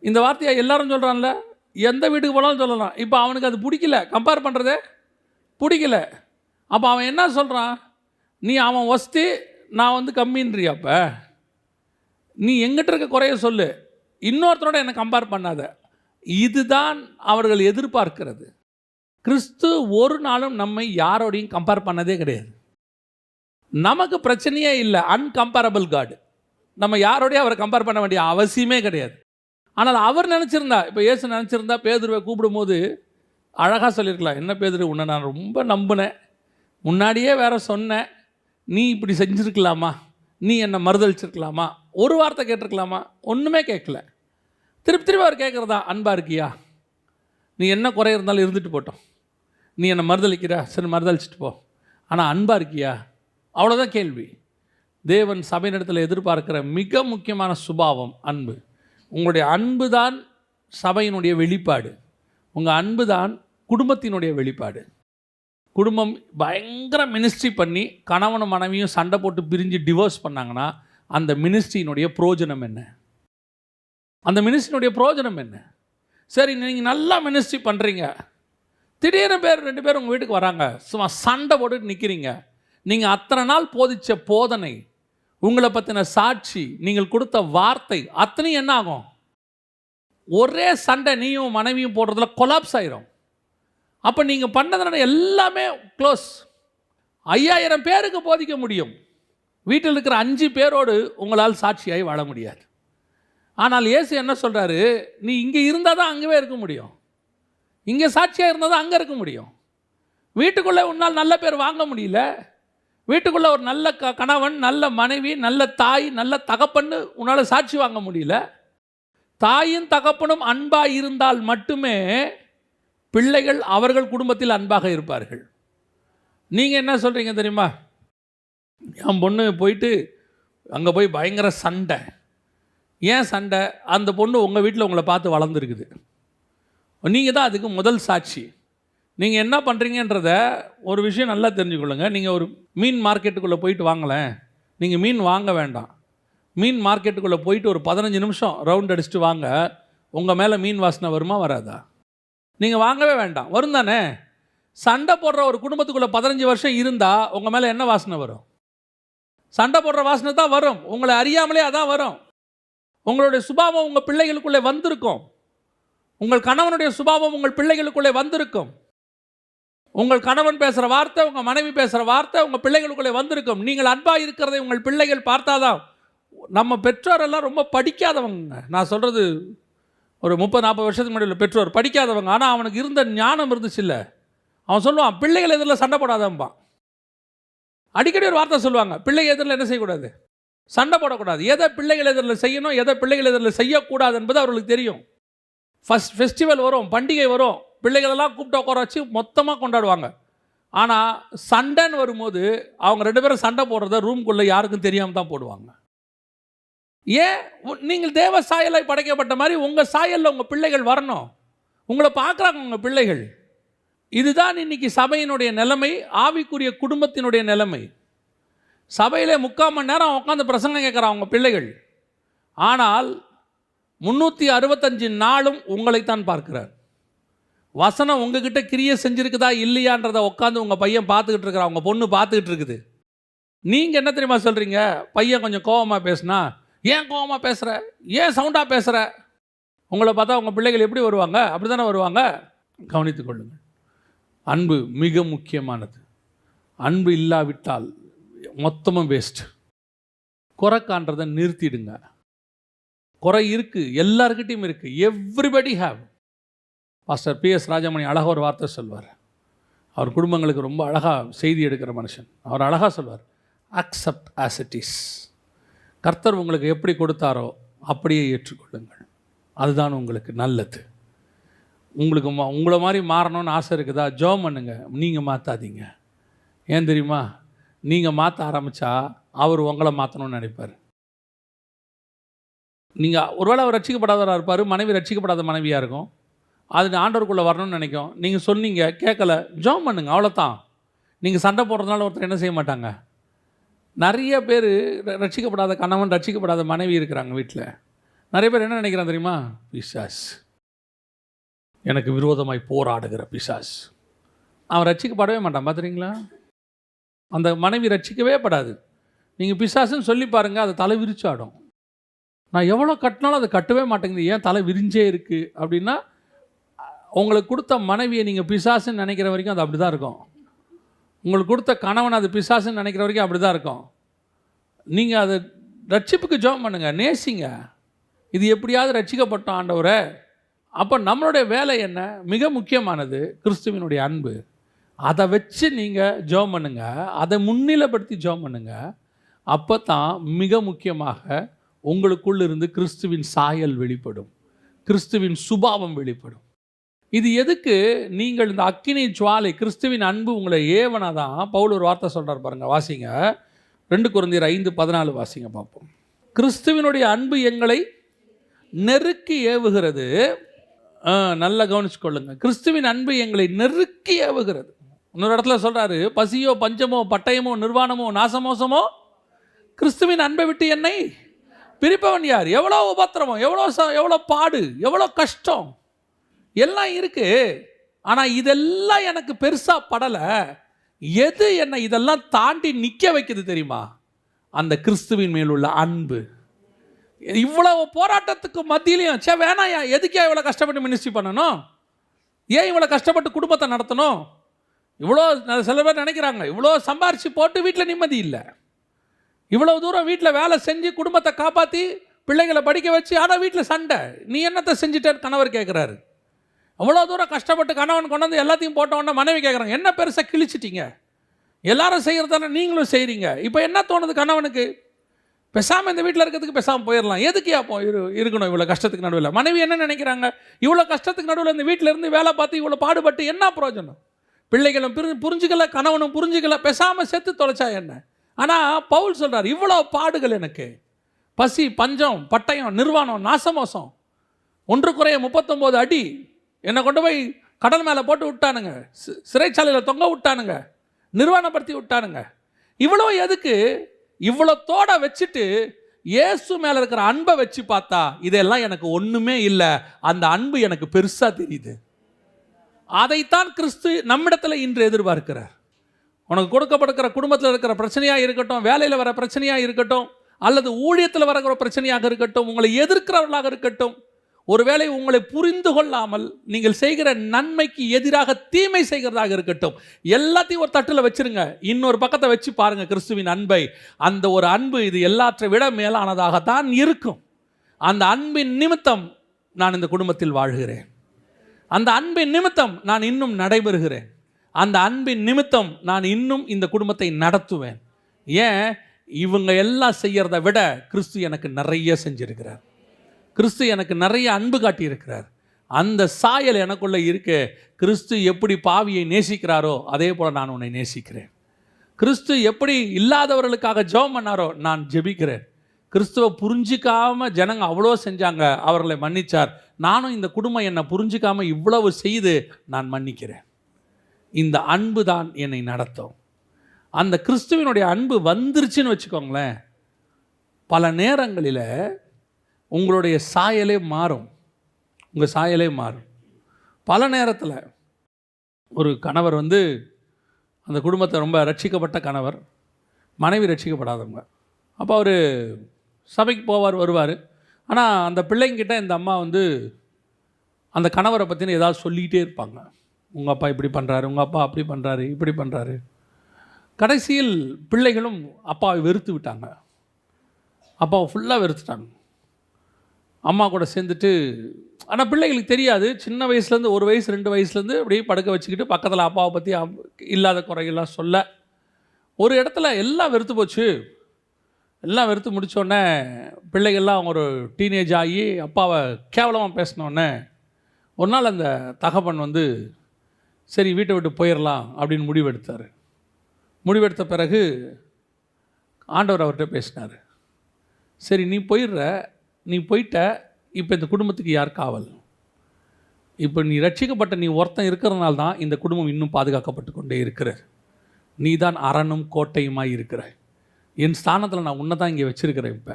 இந்த வார்த்தையை எல்லாரும் சொல்கிறான்ல, எந்த வீட்டுக்கு போனாலும் சொல்லலாம். இப்போ அவனுக்கு அது பிடிக்கல, கம்பேர் பண்ணுறதே பிடிக்கல. அப்போ அவன் என்ன சொல்கிறான்? நீ அவன் ஒஸ்தி, நான் வந்து கம்மின்றியா? அப்போ நீ எங்கிட்ட இருக்க குறைய சொல்லு, இன்னொருத்தரோட என்னை கம்பேர் பண்ணாத. இதுதான் அவர்கள் எதிர்பார்க்கிறது. கிறிஸ்து ஒரு நாளும் நம்மை யாரோடையும் கம்பேர் பண்ணதே கிடையாது. நமக்கு பிரச்சனையே இல்லை, அன்கம்பேரபிள் காட். நம்ம யாரோடையும் அவரை கம்பேர் பண்ண வேண்டிய அவசியமே கிடையாது. ஆனால் அவர் நினச்சிருந்தா, இப்போ இயேசு நினச்சிருந்தா பேதுருவை கூப்பிடும்போது அழகாக சொல்லியிருக்கலாம், என்ன பேதுரு, உன்னை நான் ரொம்ப நம்பினேன், முன்னாடியே வேற சொன்னேன், நீ இப்படி செஞ்சுருக்கலாமா, நீ என்னை மறுதளிச்சிருக்கலாமா, ஒரு வார்த்தை கேட்டிருக்கலாமா? ஒன்றுமே கேட்கல. திருப்பி அவர் கேட்குறதா, அன்பாக இருக்கியா, நீ என்ன குறை இருந்தாலும் இருந்துட்டு போட்டோம், நீ என்னை மறுதளிக்கிற, சரி மறுதளிச்சிட்டு போ, ஆனால் அன்பாக இருக்கியா? அவ்வளோதான் கேள்வி. தேவன் சபையினிடத்தில் எதிர்பார்க்கிற மிக முக்கியமான சுபாவம் அன்பு. உங்களுடைய அன்பு தான் சபையினுடைய வெளிப்பாடு. உங்கள் அன்பு தான் குடும்பத்தினுடைய வெளிப்பாடு. குடும்பம் பயங்கர மினிஸ்ட்ரி பண்ணி கணவனும் மனைவியும் சண்டை போட்டு பிரிஞ்சு டிவோர்ஸ் பண்ணாங்கன்னா அந்த மினிஸ்ட்ரியினுடைய பிரயோஜனம் என்ன? அந்த மினிஸ்ட்ரியினுடைய பிரயோஜனம் என்ன? சரி, நீங்கள் நல்லா மினிஸ்ட்ரி பண்ணுறீங்க, திடீர்னு 2 பேர் உங்கள் வீட்டுக்கு வராங்க, சும்மா சண்டை போட்டுட்டு நிற்கிறீங்க. நீங்கள் அத்தனை நாள் போதிச்ச போதனை, உங்களை பற்றின சாட்சி, நீங்கள் கொடுத்த வார்த்தை அத்தனையும் என்ன ஆகும்? ஒரே சண்டை நீயும் மனைவியும் போடுறதுல கொலாப்ஸ் ஆயிரும். அப்போ நீங்கள் பண்ணதுனால எல்லாமே க்ளோஸ். 5000 பேருக்கு போதிக்க முடியும், வீட்டில் இருக்கிற 5 பேரோடு உங்களால் சாட்சியாகி வாழ முடியாது. ஆனால் இயேசு என்ன சொல்கிறாரு? நீ இங்கே இருந்தால் தான் அங்கேவே இருக்க முடியும், இங்கே சாட்சியாக இருந்தால் தான் அங்கே இருக்க முடியும். வீட்டுக்குள்ளே உன்னால் நல்ல பேர் வாங்க முடியல, வீட்டுக்குள்ளே ஒரு நல்ல கணவன், நல்ல மனைவி, நல்ல தாய், நல்ல தகப்பன்னு உன்னால் சாட்சி வாங்க முடியல. தாயும் தகப்பனும் அன்பாக இருந்தால் மட்டுமே பிள்ளைகள் அவர்கள் குடும்பத்தில் அன்பாக இருப்பார்கள். நீங்கள் என்ன சொல்கிறீங்க தெரியுமா? என் பொண்ணு போயிட்டு அங்கே போய் பயங்கர சண்டை. ஏன் சண்டை? அந்த பொண்ணு உங்கள் வீட்டில் உங்களை பார்த்து வளர்ந்துருக்குது, நீங்கள் தான் அதுக்கு முதல் சாட்சி. நீங்கள் என்ன பண்ணுறீங்கன்றத ஒரு விஷயம் நல்லா தெரிஞ்சுக்கொள்ளுங்க. நீங்கள் ஒரு மீன் மார்க்கெட்டுக்குள்ளே போயிட்டு வாங்கலேன், நீங்கள் மீன் வாங்க வேண்டாம், மீன் மார்க்கெட்டுக்குள்ளே போயிட்டு ஒரு 15 நிமிஷம் ரவுண்ட் அடிச்சுட்டு வாங்க, உங்கள் மேலே மீன் வாசனை வருமா வராதா? நீங்கள் வாங்கவே வேண்டாம், வரும் தானே? சண்டை போடுற ஒரு குடும்பத்துக்குள்ளே 15 வருஷம் இருந்தால் உங்கள் மேலே என்ன வாசனை வரும்? சண்டை போடுற வாசனை தான் வரும், உங்களை அறியாமலே அதான் வரும். உங்களுடைய சுபாவம் உங்கள் பிள்ளைகளுக்குள்ளே வந்திருக்கும், உங்கள் கணவனுடைய சுபாவம் உங்கள் பிள்ளைகளுக்குள்ளே வந்திருக்கும். உங்கள் கணவன் பேசுகிற வார்த்தை, உங்கள் மனைவி பேசுகிற வார்த்தை உங்கள் பிள்ளைகளுக்குள்ளே வந்திருக்கும். நீங்கள் அன்பாக இருக்கிறதை உங்கள் பிள்ளைகள் பார்த்தாதான். நம்ம பெற்றோரெல்லாம் ரொம்ப படிக்காதவங்க. நான் சொல்கிறது ஒரு 30-40 வருஷத்துக்கு முன்னாடி உள்ள பெற்றோர் படிக்காதவங்க, ஆனால் அவனுக்கு இருந்த ஞானம் இருந்துச்சு இல்லை. அவன் சொல்லுவான், பிள்ளைகள் எதிரில் சண்டை போடாதம்பான். அடிக்கடி ஒரு வார்த்தை சொல்லுவாங்க, பிள்ளைகள் எதிரில் என்ன செய்யக்கூடாது, சண்டை போடக்கூடாது. எதை பிள்ளைகள் எதிரில் செய்யணும், எதை பிள்ளைகள் எதிரில் செய்யக்கூடாது என்பது அவர்களுக்கு தெரியும். ஃபெஸ்டிவல் வரும், பண்டிகை வரும், பிள்ளைகளெல்லாம் கூப்பிட்டு உட்கார வச்சு மொத்தமாக கொண்டாடுவாங்க. ஆனால் சண்டைன்னு வரும்போது அவங்க 2 பேரும் சண்டை போடுறத ரூம்குள்ளே யாருக்கும் தெரியாமல் தான் போடுவாங்க. ஏன்? நீங்கள் தேவ சாயலாய் படைக்கப்பட்ட மாதிரி உங்கள் சாயலில் உங்கள் பிள்ளைகள் வரணும். உங்களை பார்க்குறாங்க உங்கள் பிள்ளைகள். இதுதான் இன்னைக்கு சபையினுடைய நிலைமை, ஆவிக்குரிய குடும்பத்தினுடைய நிலைமை. சபையிலே 3/4 மணி நேரம் உட்காந்து பிரசங்கம் கேட்குறாங்க உங்கள் பிள்ளைகள். ஆனால் 365 நாளும் உங்களைத்தான் பார்க்கிறார். வசனம் உங்ககிட்ட கிரியை செஞ்சுருக்குதா இல்லையான்றதை உட்காந்து உங்கள் பையன் பார்த்துக்கிட்டு இருக்கிறான், உங்கள் பொண்ணு பார்த்துக்கிட்டு இருக்குது. நீங்கள் என்ன தெரியுமா சொல்கிறீங்க? பையன் கொஞ்சம் கோவமாக பேசுனா, ஏன் கோவமாக பேசுகிற, ஏன் சவுண்டாக பேசுகிற? உங்களை பார்த்தா உங்கள் பிள்ளைகள் எப்படி வருவாங்க? அப்படி தானே வருவாங்க. கவனித்துக் கொள்ளுங்கள். அன்பு மிக முக்கியமானது. அன்பு இல்லாவிட்டால் மொத்தமும் வேஸ்ட். குறை காண்றதை நிறுத்திடுங்க. குறை இருக்குது, எல்லாருக்கிட்டையும் இருக்குது. Everybody have. Pastor PS Rajamani அழகாக ஒரு வார்த்தை சொல்வார். அவர் குடும்பங்களுக்கு ரொம்ப அழகாக செய்தி எடுக்கிற மனுஷன். அவர் அழகாக சொல்வார், அக்செப்ட் ஆஸ் இட் இஸ். கர்த்தர் உங்களுக்கு எப்படி கொடுத்தாரோ அப்படியே ஏற்றுக்கொள்ளுங்கள், அதுதான் உங்களுக்கு நல்லது. உங்களுக்கு உங்களை மாதிரி மாறணும்னு ஆசை இருக்குதா? ஜெபம் பண்ணுங்க, நீங்கள் மாற்றாதீங்க. ஏன் தெரியுமா? நீங்கள் மாற்ற ஆரம்பித்தா அவர் உங்களை மாற்றணும்னு நினைப்பார். நீங்கள் ஒருவேளை அவர் ரட்சிக்கப்படாதவராக இருப்பார், மனைவி ரட்சிக்கப்படாத மனைவியாக இருக்கும். அது ஆண்டவருக்குள்ளே வரணும்னு நினைக்கும். நீங்கள் சொன்னீங்க, கேட்கல, ஜெபம் பண்ணுங்க, அவ்வளோதான். நீங்கள் சண்டை போடுறதுனால ஒருத்தர் என்ன செய்ய மாட்டாங்க. நிறைய பேர் ரட்சிக்கப்படாத கணவன், ரட்சிக்கப்படாத மனைவி இருக்கிறாங்க வீட்டில். நிறைய பேர் என்ன நினைக்கிறாங்க தெரியுமா? பிசாஸ், எனக்கு விரோதமாய் போராடுகிற பிசாஸ். அவன் ரட்சிக்கப்படவே மாட்டான். பார்த்துறீங்களா? அந்த மனைவி ரட்சிக்கவே படாது. நீங்கள் பிசாசுன்னு சொல்லி பாருங்கள், அது தலை விரிச்சாடும். நான் எவ்வளோ கட்டினாலும் அது கட்டவே மாட்டேங்குது, ஏன் தலை விரிஞ்சே இருக்குது அப்படின்னா, உங்களுக்கு கொடுத்த மனைவியை நீங்கள் பிசாசுன்னு நினைக்கிற வரைக்கும் அது அப்படி தான் இருக்கும். உங்களுக்கு கொடுத்த கணவன் அது பிசாசுன்னு நினைக்கிற வரைக்கும் அப்படி தான் இருக்கும். நீங்கள் அதை ரட்சிப்புக்கு ஜெபம் பண்ணுங்கள், நேசிங்க. இது எப்படியாவது ரட்சிக்கப்பட்டோம் ஆண்டவரே. அப்போ நம்மளுடைய வேலை என்ன? மிக முக்கியமானது கிறிஸ்துவினுடைய அன்பு. அதை வச்சு நீங்கள் ஜெபம் பண்ணுங்கள், அதை முன்னிலைப்படுத்தி ஜெபம் பண்ணுங்கள். அப்போ தான் மிக முக்கியமாக உங்களுக்குள் இருந்து கிறிஸ்துவின் சாயல் வெளிப்படும், கிறிஸ்துவின் சுபாவம் வெளிப்படும். இது எதுக்கு? நீங்கள் இந்த அக்கினி ஜுவாலை, கிறிஸ்துவின் அன்பு உங்களை ஏவனாதான். பவுல் ஒரு வார்த்தை சொல்கிறார் பாருங்கள், வாசிங்க. 2 கொரிந்தியர் 5:14 வாசிங்க பார்ப்போம். கிறிஸ்துவினுடைய அன்பு எங்களை நெருக்கி ஏவுகிறது. நல்லா கவனிச்சுக்கொள்ளுங்க. கிறிஸ்துவின் அன்பு எங்களை நெருக்கி ஏவுகிறது. இன்னொரு இடத்துல சொல்கிறாரு, பசியோ பஞ்சமோ பட்டயமோ நிர்வாணமோ நாசமோசமோ கிறிஸ்துவின் அன்பை விட்டு என்னை பிரிப்பவன் யார்? எவ்வளோ உபத்திரமோ, எவ்வளோ பாடு, எவ்வளோ கஷ்டம் எல்லாம் இருக்குது. ஆனால் இதெல்லாம் எனக்கு பெருசாக படலை. எது என்னை இதெல்லாம் தாண்டி நிற்க வைக்குது தெரியுமா? அந்த கிறிஸ்துவின் மேலுள்ள அன்பு. இவ்வளவு போராட்டத்துக்கு மத்தியிலையும் வேணாயா, எதுக்கே இவ்வளோ கஷ்டப்பட்டு மினிஸ்ட்ரி பண்ணணும், ஏன் இவ்வளோ கஷ்டப்பட்டு குடும்பத்தை நடத்தணும்? இவ்வளோ சில பேர் நினைக்கிறாங்க, இவ்வளோ சம்பாரித்து போட்டு வீட்டில் நிம்மதி இல்லை, இவ்வளோ தூரம் வீட்டில் வேலை செஞ்சு குடும்பத்தை காப்பாற்றி பிள்ளைகளை படிக்க வச்சு, ஆனால் வீட்டில் சண்டை. நீ என்னத்தை செஞ்சுட்டேன்னு கணவர் கேட்குறாரு. அவ்வளோ தூரம் கஷ்டப்பட்டு கணவன் கொண்டு வந்து எல்லாத்தையும் போட்டோன்னா மனைவி கேட்குறாங்க, என்ன பெருசாக கிழிச்சிட்டிங்க, எல்லாரும் செய்கிறதால நீங்களும் செய்கிறீங்க. இப்போ என்ன தோணுது கணவனுக்கு? பேசாமல் இந்த வீட்டில் இருக்கிறதுக்கு பேசாமல் போயிடலாம், எதுக்கியா இருக்கணும் இவ்வளோ கஷ்டத்துக்கு நடுவில்? மனைவி என்ன நினைக்கிறாங்க? இவ்வளோ கஷ்டத்துக்கு நடுவில் இந்த வீட்டில் இருந்து வேலை பார்த்து இவ்வளோ பாடுபட்டு என்ன பிரயோஜனம்? பிள்ளைகளும் புரிஞ்சுக்கல, கணவனும் புரிஞ்சுக்கல, பேசாமல் செத்து தொலைச்சா என்ன? ஆனால் பவுல் சொல்கிறார், இவ்வளோ பாடுகள் எனக்கு, பசி பஞ்சம் பட்டயம் நிர்வாணம் நாசமோசம், 1 குறைய 39 அடி என்னை கொண்டு போய் கடல் மேலே போட்டு விட்டானுங்க, சிறைச்சாலையில் தொங்க விட்டானுங்க, நிர்வாணப்படுத்தி விட்டானுங்க. இவ்வளோ எதுக்கு? இவ்வளோ தோட வச்சுட்டு இயேசு மேலே இருக்கிற அன்பை வச்சு பார்த்தா இதெல்லாம் எனக்கு ஒன்றுமே இல்லை. அந்த அன்பு எனக்கு பெருசாக தெரியுது. அதைத்தான் கிறிஸ்து நம்மிடத்தில் இன்று எதிர்பார்க்கிறார். உனக்கு கொடுக்கப்படுகிற குடும்பத்தில் இருக்கிற பிரச்சனையாக இருக்கட்டும், வேலையில் வர பிரச்சனையாக இருக்கட்டும், அல்லது ஊழியத்தில் வரக்கிற பிரச்சனையாக இருக்கட்டும், உங்களை எதிர்க்கிறவர்களாக இருக்கட்டும், ஒருவேளை உங்களை புரிந்து கொள்ளாமல் நீங்கள் செய்கிற நன்மைக்கு எதிராக தீமை செய்கிறதாக இருக்கட்டும், எல்லாத்தையும் ஒரு தட்டில் வச்சிருங்க, இன்னொரு பக்கத்தை வச்சு பாருங்க கிறிஸ்துவின் அன்பை. அந்த ஒரு அன்பு இது எல்லாற்றை விட மேலானதாகத்தான் இருக்கும். அந்த அன்பின் நிமித்தம் நான் இந்த குடும்பத்தில் வாழ்கிறேன். அந்த அன்பின் நிமித்தம் நான் இன்னும் நடைபெறுகிறேன். அந்த அன்பின் நிமித்தம் நான் இன்னும் இந்த குடும்பத்தை நடத்துவேன். ஏன்? இவங்க எல்லாம் செய்யறதை விட கிறிஸ்து எனக்கு நிறைய செஞ்சிருக்கிறார். கிறிஸ்து எனக்கு நிறைய அன்பு காட்டியிருக்கிறார். அந்த சாயல் எனக்குள்ளே இருக்கு. கிறிஸ்து எப்படி பாவியை நேசிக்கிறாரோ அதே போல் நான் உன்னை நேசிக்கிறேன். கிறிஸ்து எப்படி இல்லாதவர்களுக்காக ஜெபம் பண்ணாரோ நான் ஜெபிக்கிறேன். கிறிஸ்துவை புரிஞ்சிக்காம ஜனங்க அவ்வளோ செஞ்சாங்க, அவர்களை மன்னிச்சார். நானும் இந்த குடும்பம் என்னை புரிஞ்சிக்காம இவ்வளவு செய்து நான் மன்னிக்கிறேன். இந்த அன்பு தான் என்னை நடத்தும். அந்த கிறிஸ்துவினுடைய அன்பு வந்துருச்சுன்னு வச்சுக்கோங்களேன், பல நேரங்களில் உங்களுடைய சாயலே மாறும். உங்கள் சாயலே மாறும். பல நேரத்தில் ஒரு கணவர் அந்த குடும்பத்தை ரொம்ப ரட்சிக்கப்பட்ட கணவர், மனைவி ரட்சிக்கப்படாதவங்க. அப்போ அவர் சபைக்கு போவார், வருவார். ஆனால் அந்த பிள்ளைங்கிட்ட இந்த அம்மா அந்த கணவரை பற்றின ஏதாவது சொல்லிக்கிட்டே இருப்பாங்க. உங்கள் அப்பா இப்படி பண்ணுறாரு, உங்கள் அப்பா அப்படி பண்ணுறாரு, இப்படி பண்ணுறாரு. கடைசியில் பிள்ளைகளும் அப்பாவை வெறுத்து விட்டாங்க. அப்பாவை ஃபுல்லாக வெறுத்துட்டாங்க. அம்மா கூட சேர்ந்துட்டு, ஆனால் பிள்ளைகளுக்கு தெரியாது. சின்ன வயசுலேருந்து 1 வயசு 2 வயசுலேருந்து அப்படியே படுக்க வச்சுக்கிட்டு பக்கத்தில் அப்பாவை பற்றி இல்லாத குறைகள்லாம் சொல்ல, ஒரு இடத்துல எல்லாம் வெறுத்து போச்சு. எல்லாம் வெறுத்து முடித்தோடனே பிள்ளைகள்லாம் ஒரு டீனேஜ் ஆகி அப்பாவை கேவலமாக பேசினோடனே ஒரு நாள் அந்த தகப்பன் சரி வீட்டை விட்டு போயிடலாம் அப்படின்னு முடிவெடுத்தார். முடிவெடுத்த பிறகு ஆண்டவர் அவர்கிட்ட பேசினார். சரி நீ போயிடுற, நீ போயிட்ட, இப்போ இந்த குடும்பத்துக்கு யார் காவல்? இப்போ நீ ரட்சிக்கப்பட்ட நீ ஒருத்தன் இருக்கிறதுனால தான் இந்த குடும்பம் இன்னும் பாதுகாக்கப்பட்டு கொண்டே இருக்கிறது. நீ தான் அரணும் கோட்டையுமாய் இருக்கிறாய். என் ஸ்தானத்தில் நான் உன்னை தான் இங்கே வச்சுருக்கிறேன். இப்போ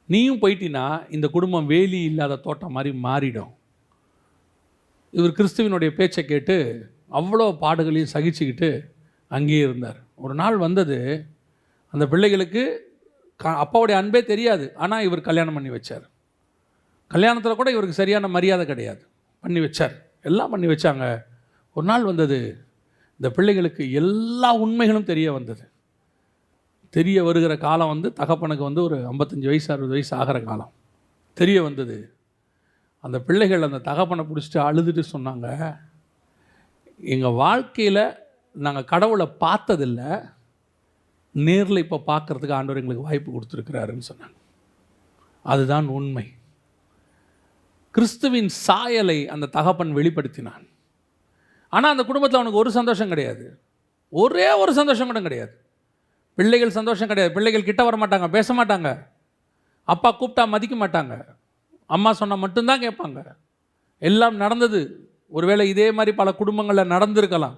நீயும் போயிட்டினா இந்த குடும்பம் வேலி இல்லாத தோட்டம் மாதிரி மாறிடும். இவர் கிறிஸ்துவினுடைய பேச்சை கேட்டு அவ்வளோ பாடுகளையும் சகிச்சுக்கிட்டு அங்கேயே இருந்தார். ஒரு நாள் அந்த பிள்ளைகளுக்கு அப்பாவுடைய அன்பே தெரியாது. ஆனால் இவர் கல்யாணம் பண்ணி வச்சார். கல்யாணத்தில் கூட இவருக்கு சரியான மரியாதை கிடையாது, பண்ணி வச்சார். எல்லாம் பண்ணி வச்சாங்க. ஒரு நாள் இந்த பிள்ளைகளுக்கு எல்லா உண்மைகளும் தெரிய வந்தது. தெரிய வருகிற காலம் தகப்பனுக்கு ஒரு 55 வயசு 60 வயசு ஆகிற காலம் தெரிய வந்தது. அந்த பிள்ளைகள் அந்த தகப்பனை பிடிச்சிட்டு அழுதுட்டு சொன்னாங்க, எங்கள் வாழ்க்கையில் நாங்கள் கடவுளை பார்த்ததில்லை, நேரில் இப்போ பார்க்குறதுக்கு ஆண்டவர் எங்களுக்கு வாய்ப்பு கொடுத்துருக்கிறாருன்னு சொன்னாங்க. அதுதான் உண்மை. கிறிஸ்துவின் சாயலை அந்த தகப்பன் வெளிப்படுத்தினான். ஆனால் அந்த குடும்பத்தில் அவனுக்கு ஒரு சந்தோஷம் கிடையாது, ஒரே ஒரு சந்தோஷம் கூட கிடையாது. பிள்ளைகள் சந்தோஷம் கிடையாது. பிள்ளைகள் கிட்ட வர மாட்டாங்க, பேச மாட்டாங்க, அப்பா கூப்பிட்டா மதிக்க மாட்டாங்க, அம்மா சொன்னால் மட்டும்தான் கேட்பாங்க. எல்லாம் நடந்தது. ஒருவேளை இதே மாதிரி பல குடும்பங்களில் நடந்திருக்கலாம்.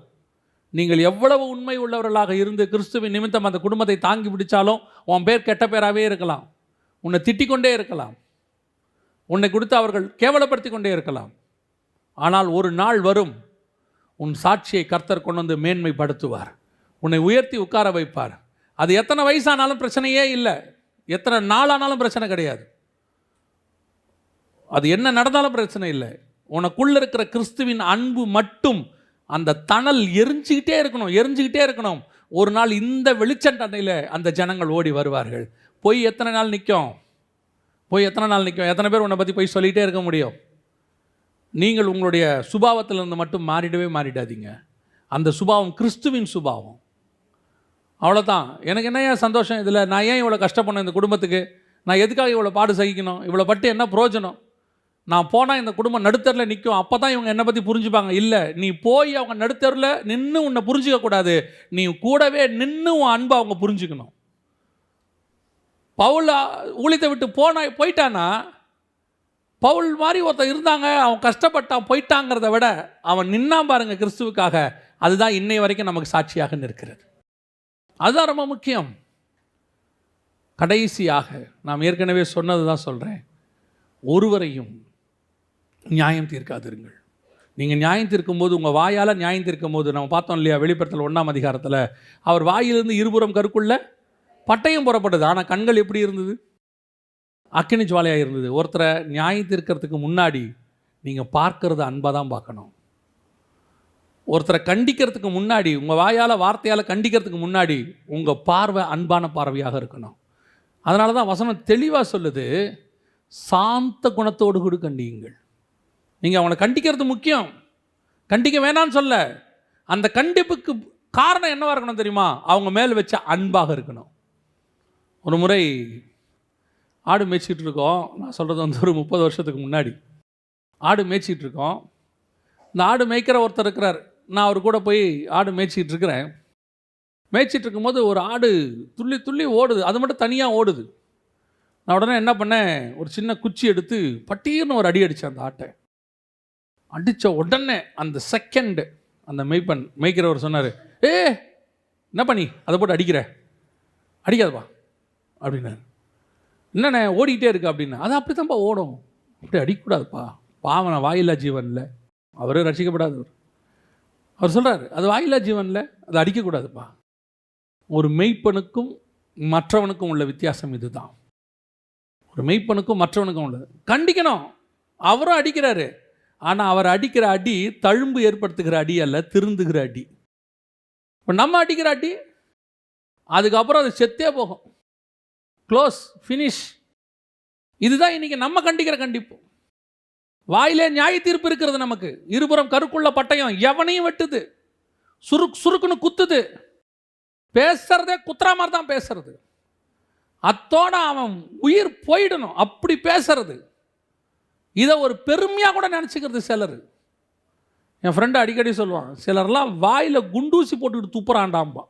நீங்கள் எவ்வளவு உண்மை உள்ளவர்களாக இருந்து கிறிஸ்துவின் நிமித்தம் அந்த குடும்பத்தை தாங்கி பிடிச்சாலும் உன் பேர் கெட்ட பேராகவே இருக்கலாம். உன்னை திட்டிக் கொண்டே இருக்கலாம், உன்னை கொடுத்து அவர்கள் கேவலப்படுத்தி கொண்டே இருக்கலாம். ஆனால் ஒரு நாள் வரும், உன் சாட்சியை கர்த்தர் கொண்டு மேன்மைப்படுத்துவார், உன்னை உயர்த்தி உட்கார வைப்பார். அது எத்தனை வயசானாலும் பிரச்சனையே இல்லை, எத்தனை நாளானாலும் பிரச்சனை கிடையாது, அது என்ன நடந்தாலும் பிரச்சனை இல்லை. உனக்குள்ள இருக்கிற கிறிஸ்துவின் அன்பு மட்டும் அந்த தணல் எரிஞ்சுக்கிட்டே இருக்கணும். ஒரு நாள் இந்த வெளிச்சண்டனையில் அந்த ஜனங்கள் ஓடி வருவார்கள். போய் எத்தனை நாள் நிற்கும்? எத்தனை பேர் உன்னை பற்றி போய் சொல்லிகிட்டே இருக்க முடியும்? நீங்கள் உங்களுடைய சுபாவத்திலிருந்து மட்டும் மாறிடாதீங்க. அந்த சுபாவம் கிறிஸ்துவின் சுபாவம். அவ்வளோதான். எனக்கு என்ன சந்தோஷம் இதில்? நான் ஏன் இவ்வளோ கஷ்டப்படணும் இந்த குடும்பத்துக்கு? நான் எதுக்காக இவ்வளோ பாடு சகிக்கணும்? இவ்வளோ பட்டு என்ன பிரயோஜனம்? நான் போனால் இந்த குடும்பம் நடுத்தரில் நிற்கும், அப்போ தான் இவங்க என்னை பற்றி புரிஞ்சுப்பாங்க. இல்லை, நீ போய் அவங்க நடுத்தரில் நின்று உன்னை புரிஞ்சிக்கக்கூடாது, நீ கூடவே நின்று உன் அன்பை அவங்க புரிஞ்சுக்கணும். பவுல் ஊழியத்தை விட்டு போயிட்டானா, பவுல் மாதிரி ஒருத்தர் இருந்தாங்க, அவன் கஷ்டப்பட்டான் போயிட்டாங்கிறத விட அவன் நின்னான் பாருங்க கிறிஸ்துவுக்காக, அதுதான் இன்னை வரைக்கும் நமக்கு சாட்சியாக நிற்கிறது. அதுதான் ரொம்ப முக்கியம். கடைசியாக நாம் ஏற்கனவே சொன்னது தான் சொல்கிறேன், ஒருவரையும் நியாயம் தீர்க்காதிருங்கள். நீங்கள் நியாயம் தீர்க்கும்போது, உங்கள் வாயால் நியாயம் தீர்க்கும் போது, நம்ம பார்த்தோம் இல்லையா வெளிப்படுத்தல் 1ஆம் அதிகாரத்தில், அவர் வாயிலிருந்து இருபுறம் கருக்குள்ள பட்டயம் புறப்பட்டது. ஆனால் கண்கள் எப்படி இருந்தது? அக்கினி ஜுவாலையாக இருந்தது. ஒருத்தரை நியாயம் தீர்க்கிறதுக்கு முன்னாடி நீங்கள் பார்க்கறது அன்பாக தான் பார்க்கணும். ஒருத்தரை கண்டிக்கிறதுக்கு முன்னாடி, உங்கள் வாயால் வார்த்தையால் கண்டிக்கிறதுக்கு முன்னாடி உங்கள் பார்வை அன்பான பார்வையாக இருக்கணும். அதனால தான் வசனம் தெளிவாக சொல்லுது, சாந்த குணத்தோடு கூட கண்டியுங்கள். நீங்கள் அவனை கண்டிக்கிறது முக்கியம், கண்டிக்க வேணான்னு சொல்ல. அந்த கண்டிப்புக்கு காரணம் என்னவாக இருக்கணும் தெரியுமா? அவங்க மேல் வச்ச அன்பாக இருக்கணும். ஒரு முறை ஆடு மேய்ச்சிக்கிட்டு இருக்கோம். நான் சொல்கிறது வந்து ஒரு 30 வருஷத்துக்கு முன்னாடி. ஆடு மேய்ச்சிக்கிட்டு இருக்கோம். இந்த ஆடு மேய்க்கிற ஒருத்தர் இருக்கிறார். நான் அவர் கூட போய் ஆடு மேய்ச்சிக்கிட்டு இருக்கிறேன். மேய்ச்சிட்டு இருக்கும்போது ஒரு ஆடு துள்ளி துள்ளி ஓடுது. அது மட்டும் தனியாக ஓடுது. நான் உடனே என்ன பண்ணேன், ஒரு சின்ன குச்சி எடுத்து பட்டீர்னு ஒரு அடி அடித்தேன் அந்த ஆட்டை. அடித்த உடனே அந்த செகண்டு அந்த மேய்க்கிறவர் சொன்னார், ஏ என்ன பண்ணி அதை போட்டு அடிக்காதப்பா அப்படின்னாரு. என்னண்ணே ஓடிக்கிட்டே இருக்கு அப்படின்னா, அது அப்படி தான்ப்பா ஓடும், அப்படி அடிக்கக்கூடாதுப்பா, பாவனை வாயில்லா ஜீவன் இல்லை, அவரே ரசிக்கப்படாதவர். அவர் சொல்கிறார், அது வாயில்லா ஜீவன் இல்லை, அது அடிக்கக்கூடாதுப்பா. ஒரு மெய்ப்பனுக்கும் மற்றவனுக்கும் உள்ள வித்தியாசம் இதுதான். ஒரு மெய்ப்பனுக்கும் மற்றவனுக்கும் உள்ளது. கண்டிக்கணும், அவரும் அடிக்கிறாரு. ஆனால் அவர் அடிக்கிற அடி தழும்பு ஏற்படுத்துகிற அடி அல்ல, திருந்துகிற அடி. இப்போ நம்ம அடிக்கிற அடி அதுக்கப்புறம் அது செத்தே போகும், க்ளோஸ், ஃபினிஷ். இதுதான் இன்றைக்கி நம்ம கண்டிக்கிற கண்டிப்பு. வாயிலே நியாய தீர்ப்பு இருக்கிறது நமக்கு. இருபுறம் கருக்குள்ள பட்டயம் எவனையும் வெட்டுது, சுருக்குன்னு குத்துது. பேசுறதே குத்துறா மாதிரி தான் பேசுறது. அத்தோட அவன் உயிர் போயிடணும் அப்படி பேசுறது. இதை ஒரு பெருமையாக கூட நினச்சிக்கிறது சிலர். என் ஃப்ரெண்டு அடிக்கடி சொல்லுவான், சிலர்லாம் வாயில் குண்டூசி போட்டுக்கிட்டு துப்புறான்டாம்பா.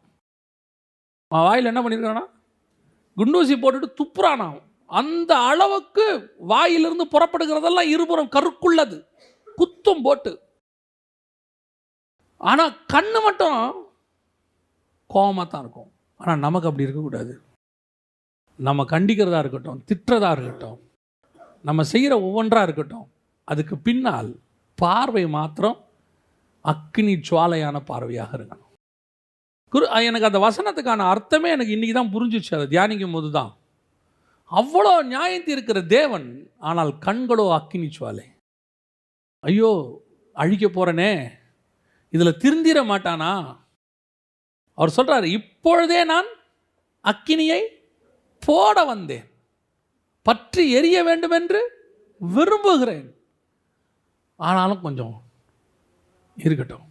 அவன் வாயில் என்ன பண்ணியிருக்கானா, குண்டூசி போட்டுட்டு துப்புறானா. அந்த அளவுக்கு வாயிலிருந்து புறப்படுகிறதெல்லாம் இருபுறம் கருக்குள்ளது, குத்தும் போட்டு. ஆனால் கண்ணு மட்டும் கோபமாக தான் இருக்கும். ஆனால் நமக்கு அப்படி இருக்கக்கூடாது. நம்ம கண்டிக்கிறதா இருக்கட்டும், திட்டுறதா இருக்கட்டும், நம்ம செய்கிற ஒவ்வொன்றாக இருக்கட்டும், அதுக்கு பின்னால் பார்வை மாத்திரம் அக்கினி ஜுவாலையான பார்வையாக இருக்கணும். எனக்கு அந்த வசனத்துக்கான அர்த்தமே எனக்கு இன்றைக்கி தான் புரிஞ்சிச்சு. அதை தியானிக்கும் போது தான், அவ்வளோ நியாயம் இருக்கிற தேவன், ஆனால் கண்களோ அக்கினி ஜுவாலை. ஐயோ அழிக்க போகிறனே, இதில் திருந்திர மாட்டானா? அவர் சொல்கிறார், இப்பொழுதே நான் அக்கினியை போட வந்தேன், பற்றி எரிய வேண்டும் என்று விரும்புகிறேன். ஆனாலும் கொஞ்சம் இருக்கட்டும்,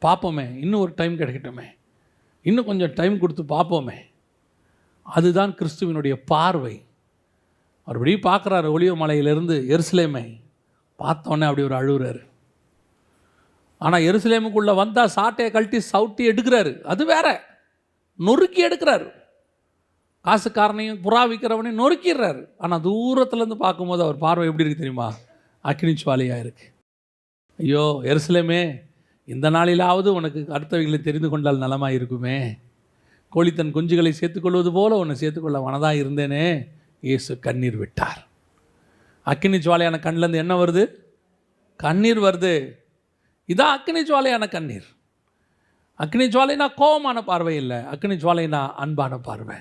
பார்ப்போமே, இன்னும் ஒரு டைம் கிடைக்கட்டுமே, இன்னும் கொஞ்சம் டைம் கொடுத்து பார்ப்போமே. அதுதான் கிறிஸ்துவினுடைய பார்வை. மறுபடி பார்க்குறாரு, ஒலிவ மலையிலிருந்து எருசலேமை பார்த்தோன்னே அப்படி ஒரு அழுகுறாரு. ஆனால் எருசலேமுக்குள்ளே வந்தால் சாட்டையை கழட்டி சவுட்டி எடுக்கிறாரு, அது வேற, நொறுக்கி எடுக்கிறாரு. காசுக்காரனையும் புறா விற்கிறவனையும் நொறுக்கிடுறாரு. ஆனால் தூரத்துலேருந்து பார்க்கும்போது அவர் பார்வை எப்படி இருக்குது தெரியுமா? அக்கினி ஜுவாலையாக இருக்குது. ஐயோ எருசலேமே, இந்த நாளிலாவது உனக்கு அடுத்தவைகளை தெரிந்து கொண்டால் நலமாக இருக்குமே. கோழி தன் குஞ்சுகளை சேர்த்துக்கொள்வது போல உன்னை சேர்த்துக்கொள்ள மனதாக இருந்தேனே. இயேசு கண்ணீர் விட்டார். அக்கினி ஜுவாலையான கண்ணிலேருந்து என்ன வருது? கண்ணீர் வருது. இதான் அக்கினி ஜுவாலையான கண்ணீர். அக்கினி ஜுவாலைனா கோபமான பார்வை இல்லை, அக்கினி ஜுவாலைனா அன்பான பார்வை,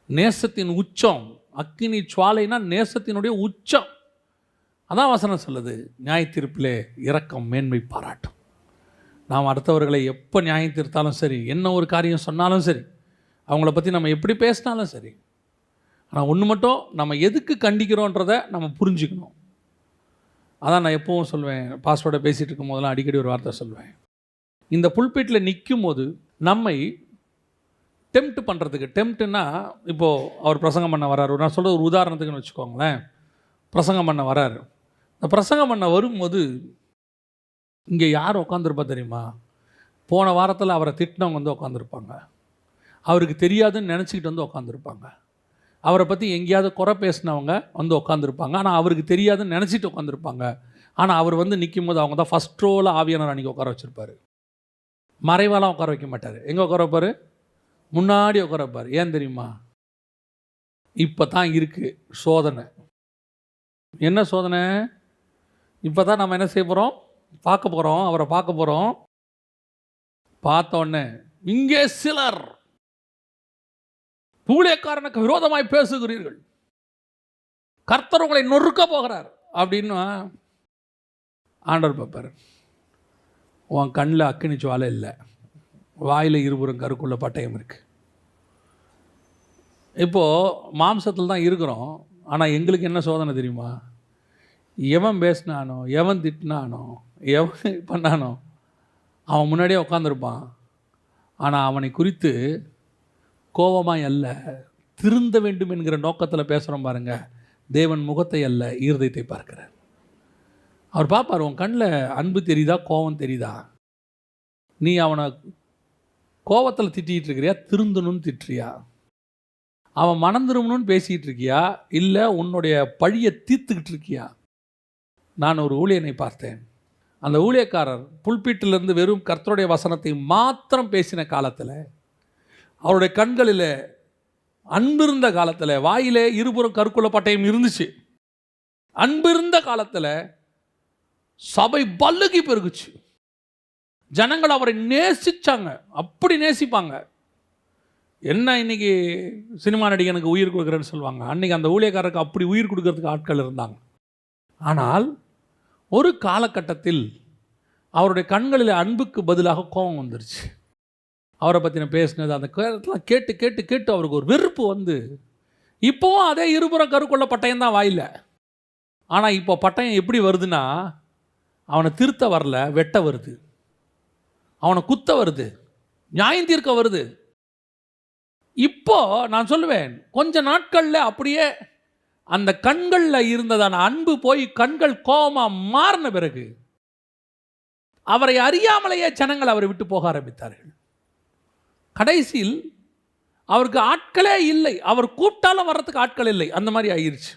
நேசத்தின் உச்சம். அக்கினி ஜுவாலைனா நேசத்தினுடைய உச்சம். அதான் வசனம் சொல்லுது, நியாய தீர்ப்பிலே இரக்கம் மேன்மை பாராட்டும். நாம் அடுத்தவர்களை எப்போ நியாயம் தீர்த்தாலும் சரி, என்ன ஒரு காரியம் சொன்னாலும் சரி, அவங்கள பற்றி நம்ம எப்படி பேசினாலும் சரி, ஆனால் ஒன்று மட்டும், நம்ம எதுக்கு கண்டிக்கிறோன்றதை நம்ம புரிஞ்சுக்கணும். அதான் நான் எப்பவும் சொல்வேன், பாஸ்வேர்டை பேசிகிட்டு இருக்கும் போதெல்லாம் அடிக்கடி ஒரு வார்த்தை சொல்வேன். இந்த புல்பீட்டில் நிற்கும் போது நம்மை டெம்ப்ட் பண்ணுறதுக்கு, டெம்ப்ட்னா இப்போது அவர் பிரசங்கம் பண்ண வராரு, நான் சொல்கிறது ஒரு உதாரணத்துக்குன்னு வச்சுக்கோங்களேன். பிரசங்கம் பண்ண வராரு. இந்த பிரசங்கம் பண்ண வரும்போது இங்கே யார் உட்காந்துருப்பா தெரியுமா? போன வாரத்தில் அவரை திட்டினவங்க வந்து உட்காந்துருப்பாங்க, அவருக்கு தெரியாதுன்னு நினச்சிக்கிட்டு வந்து உட்காந்துருப்பாங்க. அவரை பற்றி எங்கேயாவது குறை பேசினவங்க வந்து உட்காந்துருப்பாங்க, ஆனால் அவருக்கு தெரியாதுன்னு நினச்சிட்டு உட்காந்துருப்பாங்க. ஆனால் அவர் வந்து நிற்கும் போது அவங்க தான் ஃபஸ்ட் ரோவில் ஆவியானவர் அன்றைக்கி உட்கார வச்சுருப்பார். மறைவாலாம் உட்கார வைக்க மாட்டார். எங்கே உட்கார வைப்பார்? முன்னாடி உட்கார வைப்பார். ஏன் தெரியுமா? இப்போ தான் இருக்குது சோதனை. என்ன சோதனை? இப்போ தான் நம்ம என்ன செய்ய போகிறோம்? பார்க்க போகிறோம், அவரை பார்க்க போகிறோம். பார்த்தோன்னே இங்கே சிலர் ஊழியக்காரனுக்கு விரோதமாய் பேசுகிறீர்கள், கர்த்தர் உங்களை நொறுக்க போகிறார் அப்படின்னு ஆண்டவர் பார்ப்பார். உன் கண்ணில் அக்கினி ஜுவாலை இல்லை, வாயில் இருபுறம் கருக்குள்ள பட்டயம் இருக்குது. இப்போது மாம்சத்தில் தான் இருக்கிறோம், ஆனால் எங்களுக்கு என்ன சோதனை தெரியுமா? எவன் பேசினானோ, எவன் திட்டினானோ, எவன் பண்ணானோ அவன் முன்னாடியே உட்காந்துருப்பான். ஆனால் அவனை குறித்து கோபமாய் அல்ல, திருந்த வேண்டும் என்கிற நோக்கத்தில் பேசுகிறோம் பாருங்க. தேவன் முகத்தை அல்ல, இருதயத்தை பார்க்கிறார். அவர் பார்ப்பார், உன் கண்ணில் அன்பு தெரியுதா, கோபம் தெரியுதா? நீ அவனை கோபத்தில் திட்டிகிட்டு இருக்கிறியா, திருந்தணும்னு திட்டுறியா? அவன் மனம் திரும்பணும்னு பேசிக்கிட்டு இருக்கியா, இல்லை உன்னுடைய பழியை தீர்த்துக்கிட்டு இருக்கியா? நான் ஒரு ஊழியனை பார்த்தேன். அந்த ஊழியக்காரர் புல்பீட்டிலிருந்து வெறும் கர்த்தருடைய வசனத்தை மாத்திரம் பேசின காலத்தில், அவருடைய கண்களில் அன்பு இருந்த காலத்தில், வாயிலே இருபுறம் கருக்குள்ள பட்டயம் இருந்துச்சு, அன்பு இருந்த காலத்தில் சபை பல்லுகி பெருகுச்சு. ஜனங்கள் அவரை நேசிச்சாங்க, அப்படி நேசிப்பாங்க. என்ன இன்னைக்கு சினிமா நடிகனுக்கு உயிர் கொடுக்குறேன்னு சொல்லுவாங்க, அன்றைக்கி அந்த ஊழியக்காரருக்கு அப்படி உயிர் கொடுக்கறதுக்கு ஆட்கள் இருந்தாங்க. ஆனால் ஒரு காலகட்டத்தில் அவருடைய கண்களில் அன்புக்கு பதிலாக கோபம் வந்துருச்சு. அவரை பற்றின பேசினது அந்த கேட்டு கேட்டு கேட்டு அவருக்கு ஒரு வெறுப்பு வந்து, இப்போவும் அதே இருபுறம் கருக்குள்ள பட்டயம் தான் வாயில. ஆனால் இப்போ பட்டயம் எப்படி வருதுன்னா, அவனை திருத்த வரல, வெட்ட வருது, அவனை குத்த வருது, நியாயம் தீர்க்க வருது. இப்போ நான் சொல்லுவேன், கொஞ்ச நாட்களில் அப்படியே அந்த கண்களில் இருந்ததான அன்பு போய் கண்கள் கோபமாக மாறின பிறகு அவரை அறியாமலேயே ஜனங்கள் அவரை விட்டு போக ஆரம்பித்தார்கள். கடைசியில் அவருக்கு ஆட்களே இல்லை, அவர் கூப்பிட்டாலும் வர்றதுக்கு ஆட்கள் இல்லை, அந்த மாதிரி ஆயிடுச்சு.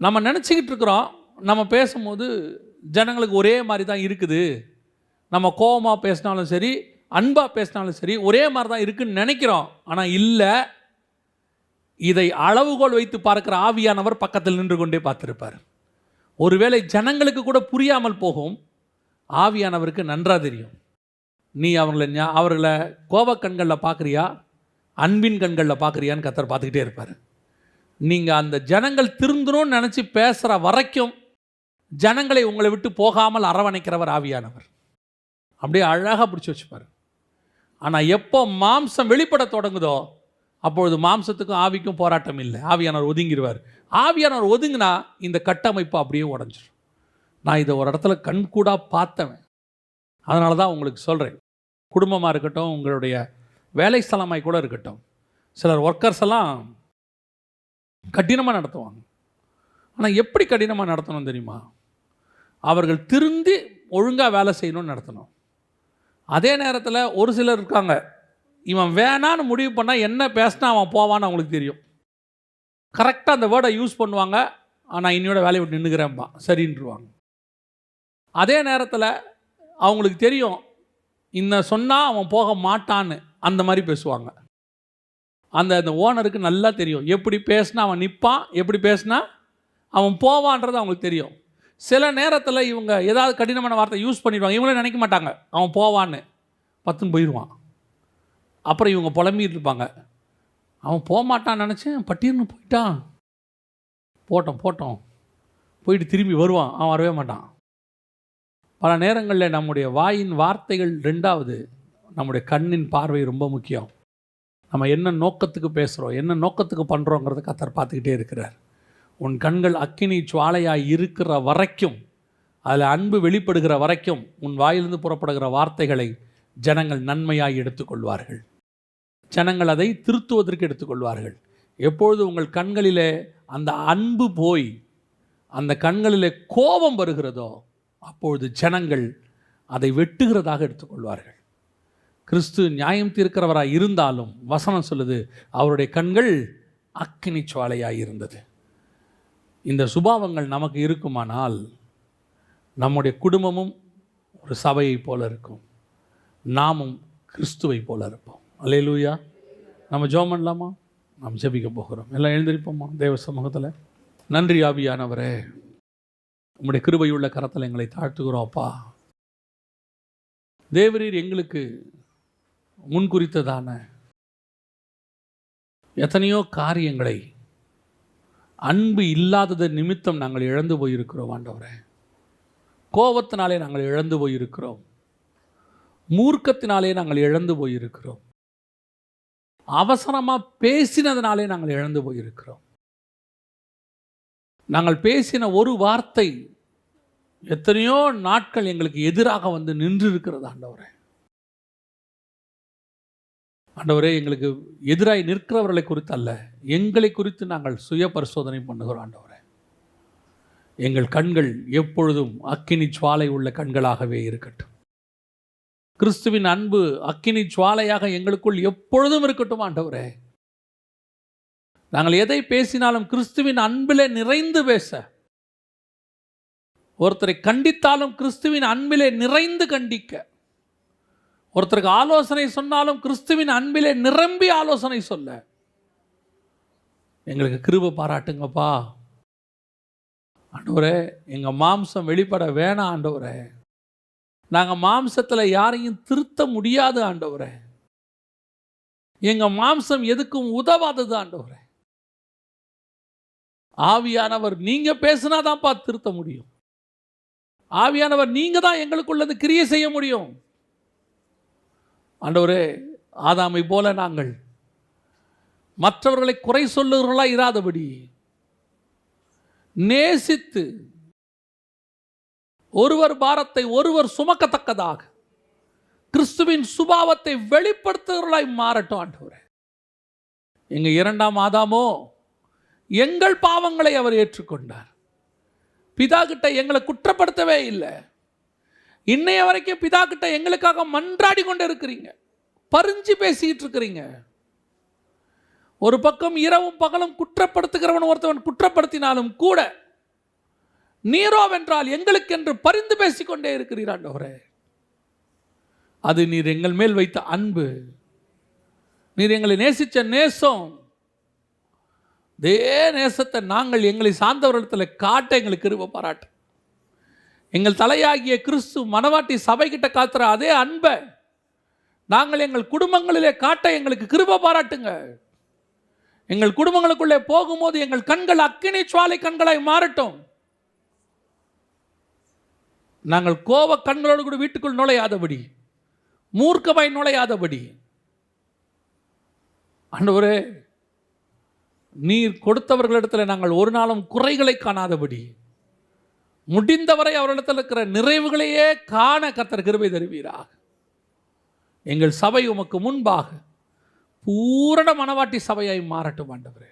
நம்ம நினச்சிக்கிட்டு இருக்கிறோம், நம்ம பேசும்போது ஜனங்களுக்கு ஒரே மாதிரி தான் இருக்குது, நம்ம கோபமாக பேசினாலும் சரி, அன்பாக பேசினாலும் சரி, ஒரே மாதிரி தான் இருக்குன்னு நினைக்கிறோம். ஆனால் இல்லை, இதை அளவுகோல் வைத்து பார்க்கிற ஆவியானவர் பக்கத்தில் நின்று கொண்டே பார்த்திருப்பார். ஒருவேளை ஜனங்களுக்கு கூட புரியாமல் போகும், ஆவியானவருக்கு நன்றாக தெரியும். நீ அவர்களை கோப கண்களில் பார்க்குறியா, அன்பின் கண்களில் பார்க்குறியான்னு கர்த்தர் பார்த்துக்கிட்டே இருப்பார். நீங்கள் அந்த ஜனங்கள் திருந்தணும்னு நினச்சி பேசுகிற வரைக்கும் ஜனங்களை உங்களை விட்டு போகாமல் அரவணைக்கிறவர் ஆவியானவர். அப்படியே அழகாக பிடிச்சி வச்சுப்பார். ஆனால் எப்போ மாம்சம் வெளிப்பட தொடங்குதோ அப்பொழுது மாம்சத்துக்கும் ஆவிக்கும் போராட்டம் இல்லை, ஆவியானவர் ஒதுங்கிடுவார். ஆவியானவர் ஒதுங்கினா இந்த கட்டமைப்பு அப்படியே உடஞ்சிடும். நான் இதை ஒரு இடத்துல கண்கூடாக பார்த்தவன். அதனால தான் உங்களுக்கு சொல்கிறேன். குடும்பமாக இருக்கட்டும், உங்களுடைய வேலை ஸ்தலமாய் கூட இருக்கட்டும், சிலர் ஒர்க்கர்ஸ் எல்லாம் கடினமாக நடத்துவாங்க. ஆனால் எப்படி கடினமாக நடத்தணும் தெரியுமா? அவர்கள் திருந்தி ஒழுங்காக வேலை செய்யணும்னு நடத்தணும். அதே நேரத்தில் ஒரு சிலர் இருக்காங்க, இவன் வேணான்னு முடிவு பண்ணால் என்ன பேசினா அவன் போவான்னு அவங்களுக்கு தெரியும். கரெக்டாக அந்த வேர்டை யூஸ் பண்ணுவாங்க, ஆனால் இன்னையோட வேலையை விட்டு நின்றுக்கிறேன்ப்பா சரின்ட்டுருவாங்க. அதே நேரத்தில் அவங்களுக்கு தெரியும் இன்னும் சொன்னால் அவன் போக மாட்டான்னு, அந்த மாதிரி பேசுவாங்க. அந்த ஓனருக்கு நல்லா தெரியும் எப்படி பேசினா அவன் நிற்பான், எப்படி பேசினா அவன் போவான்றது அவங்களுக்கு தெரியும். சில நேரத்தில் இவங்க ஏதாவது கடினமான வார்த்தை யூஸ் பண்ணிடுவாங்க, இவங்களே நினைக்க மாட்டாங்க அவன் போவான்னு, பத்துன்னு போயிடுவான். அப்புறம் இவங்க புலம்பிகிட்டு இருப்பாங்க, அவன் போக மாட்டான்னு நினச்சேன், பட்டீர்னு போயிட்டான், போட்டோம் போயிட்டு திரும்பி வருவான், அவன் வரவே மாட்டான். பல நேரங்களில் நம்முடைய வாயின் வார்த்தைகள் ரெண்டாவது, நம்முடைய கண்ணின் பார்வை ரொம்ப முக்கியம். நம்ம என்ன நோக்கத்துக்கு பேசுகிறோம், என்ன நோக்கத்துக்கு பண்ணுறோங்கிறத கர்த்தர் பார்த்துக்கிட்டே இருக்கிறார். உன் கண்கள் அக்கினி சுவாலையாய் இருக்கிற வரைக்கும், அதில் அன்பு வெளிப்படுகிற வரைக்கும் உன் வாயிலிருந்து புறப்படுகிற வார்த்தைகளை ஜனங்கள் நன்மையாய் எடுத்துக்கொள்வார்கள். ஜனங்கள் அதை திருத்துவதற்கு எடுத்துக்கொள்வார்கள். எப்பொழுது உங்கள் கண்களிலே அந்த அன்பு போய் அந்த கண்களிலே கோபம் வருகிறதோ அப்பொழுது ஜனங்கள் அதை வெட்டுகிறதாக எடுத்துக்கொள்வார்கள். கிறிஸ்து நியாயம் தீர்க்கிறவராய் இருந்தாலும் வசனம் சொல்லுது, அவருடைய கண்கள் அக்கினி சுவாலையாய் இருந்தது. இந்த சுபாவங்கள் நமக்கு இருக்குமானால் நம்முடைய குடும்பமும் ஒரு சபையை போல இருக்கும், நாமும் கிறிஸ்துவை போல இருப்போம். அல்லேலூயா. நம்ம ஜெபம் பண்ணலாமா? நாம் ஜெபிக்க போகிறோம். எல்லாம் எழுந்திருப்போமா தேவ சமூகத்தில். நன்றி ஆவியானவரே, உம்முடைய கிருபையுள்ள கரத்தில் எங்களை தாழ்த்துகிறோம். அப்பா, தேவரீர் எங்களுக்கு முன்குறித்ததான எத்தனையோ காரியங்களை அன்பு இல்லாதது நிமித்தம் நாங்கள் இழந்து போயிருக்கிறோம். ஆண்டவரே, கோபத்தினாலே நாங்கள் இழந்து போயிருக்கிறோம், மூர்க்கத்தினாலே நாங்கள் இழந்து போயிருக்கிறோம், அவசரமாக பேசினதுனாலே நாங்கள் இழந்து போயிருக்கிறோம். நாங்கள் பேசின ஒரு வார்த்தை எத்தனையோ நாட்கள் எங்களுக்கு எதிராக வந்து நின்று இருக்கிறது ஆண்டவரே. ஆண்டவரே, எங்களுக்கு எதிராய் நிற்கிறவர்களை குறித்து அல்ல, எங்களை குறித்து நாங்கள் சுய பரிசோதனை பண்ணுகிறோம் ஆண்டவரே. எங்கள் கண்கள் எப்பொழுதும் அக்கினி ஜுவாலை உள்ள கண்களாகவே இருக்கட்டும். கிறிஸ்துவின் அன்பு அக்கினி ஜுவாலையாக எங்களுக்குள் எப்பொழுதும் இருக்கட்டும் ஆண்டவரே. நாங்கள் எதை பேசினாலும் கிறிஸ்துவின் அன்பிலே நிறைந்து பேச, ஒருத்தரை கண்டித்தாலும் கிறிஸ்துவின் அன்பிலே நிறைந்து கண்டிக்க, ஒருத்தருக்கு ஆலோசனை சொன்னாலும் கிறிஸ்துவின் அன்பிலே நிரம்பி ஆலோசனை சொல்ல எங்களுக்கு கிருபை பாராட்டுங்கப்பா ஆண்டவரே. எங்கள் மாம்சம் வெளிப்பட வேணாம் ஆண்டவரே. நாங்கள் மாம்சத்தில் யாரையும் திருத்த முடியாது ஆண்டவரே. எங்கள் மாம்சம் எதுக்கும் உதவாதது ஆண்டவரே. ஆவியானவர் நீங்க பேசினாதான்ப்பா திருத்த முடியும். ஆவியானவர் நீங்க தான் எங்களுக்குள்ளது கிரியை செய்ய முடியும் ஆண்டவரே. ஆதாமை போல நாங்கள் மற்றவர்களை குறை சொல்லுகிறவர்களா இராதபடி நேசித்து ஒருவர் பாரத்தை ஒருவர் சுமக்கத்தக்கதாக கிறிஸ்துவின் சுபாவத்தை வெளிப்படுத்துகிறவர்களாய் மாறட்டும் ஆண்டவரே. எங்க இரண்டாம் ஆதாமோ எங்கள் பாவங்களை அவர் ஏற்றுக்கொண்டார். பிதா கிட்ட எங்களை குற்றப்படுத்தவே இல்லை. இன்னைய வரைக்கும் பிதா கிட்ட எங்களுக்காக மன்றாடி கொண்டு இருக்கிறீங்க, பறிஞ்சு பேசிக்கிட்டு இருக்கிறீங்க. ஒரு பக்கம் இரவும் பகலும் குற்றப்படுத்துகிறவன் ஒருத்தவன் குற்றப்படுத்தினாலும் கூட நீரோவென்றால் எங்களுக்கென்று பரிந்து பேசிக்கொண்டே இருக்கிறீர் ஆண்டவரே. அது நீர் எங்கள் மேல் வைத்த அன்பு, நீர் எங்களை நேசித்த நேசம். அதே நேசத்தை நாங்கள் எங்களை சார்ந்தவர்களிடத்தில் காட்ட எங்களுக்கு கிருபை பாராட்டு. எங்கள் தலையாகிய கிறிஸ்து மனவாட்டி சபை கிட்ட காத்துற அதே அன்பை நாங்கள் எங்கள் குடும்பங்களிலே காட்ட எங்களுக்கு கிருபை பாராட்டுங்க. எங்கள் குடும்பங்களுக்குள்ளே போகும்போது எங்கள் கண்கள் அக்கினி ஜுவாலை கண்களாய் மாறட்டும். நாங்கள் கோப கண்களோடு கூட வீட்டுக்குள் நுழையாதபடி, மூர்க்கமாய் நுழையாதபடி ஆண்டவரே, நீர் கொடுத்தவர்களிடத்தில் நாங்கள் ஒரு நாளும் குறைகளை காணாதபடி முடிந்தவரை அவர்களிடத்தில் இருக்கிற நிறைவுகளையே காண கர்த்தர் கிருபை தருவீராக. எங்கள் சபை உமக்கு முன்பாக பூரண மனவாட்டி சபையாய் மாறட்டும் ஆண்டவரே.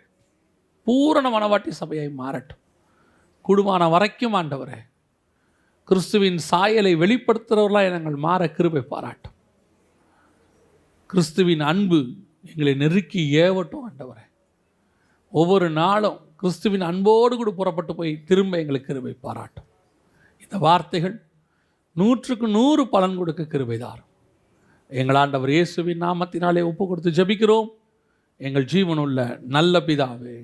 பூரண மனவாட்டி சபையாய் மாறட்டும். குடும்பமான வரைக்கும் ஆண்டவரே கிறிஸ்துவின் சாயலை வெளிப்படுத்துகிறவர்களாய் நாங்கள் மாற கிருபை பாராட்டும். கிறிஸ்துவின் அன்பு எங்களை நெருக்கி ஏவட்டும் ஆண்டவரே. ஒவ்வொரு நாளும் கிறிஸ்துவின் அன்போடு கூட புறப்பட்டு போய் திரும்ப எங்களுக்கு கிருபை பாராட்டும். இந்த வார்த்தைகள் 100க்கு 100 பலன் கொடுக்க கிருபை தாரும். எங்கள் ஆண்டவர் இயேசுவின் நாமத்தினாலே ஒப்பு கொடுத்து ஜெபிக்கிறோம் எங்கள் ஜீவனுள்ள நல்ல பிதாவே.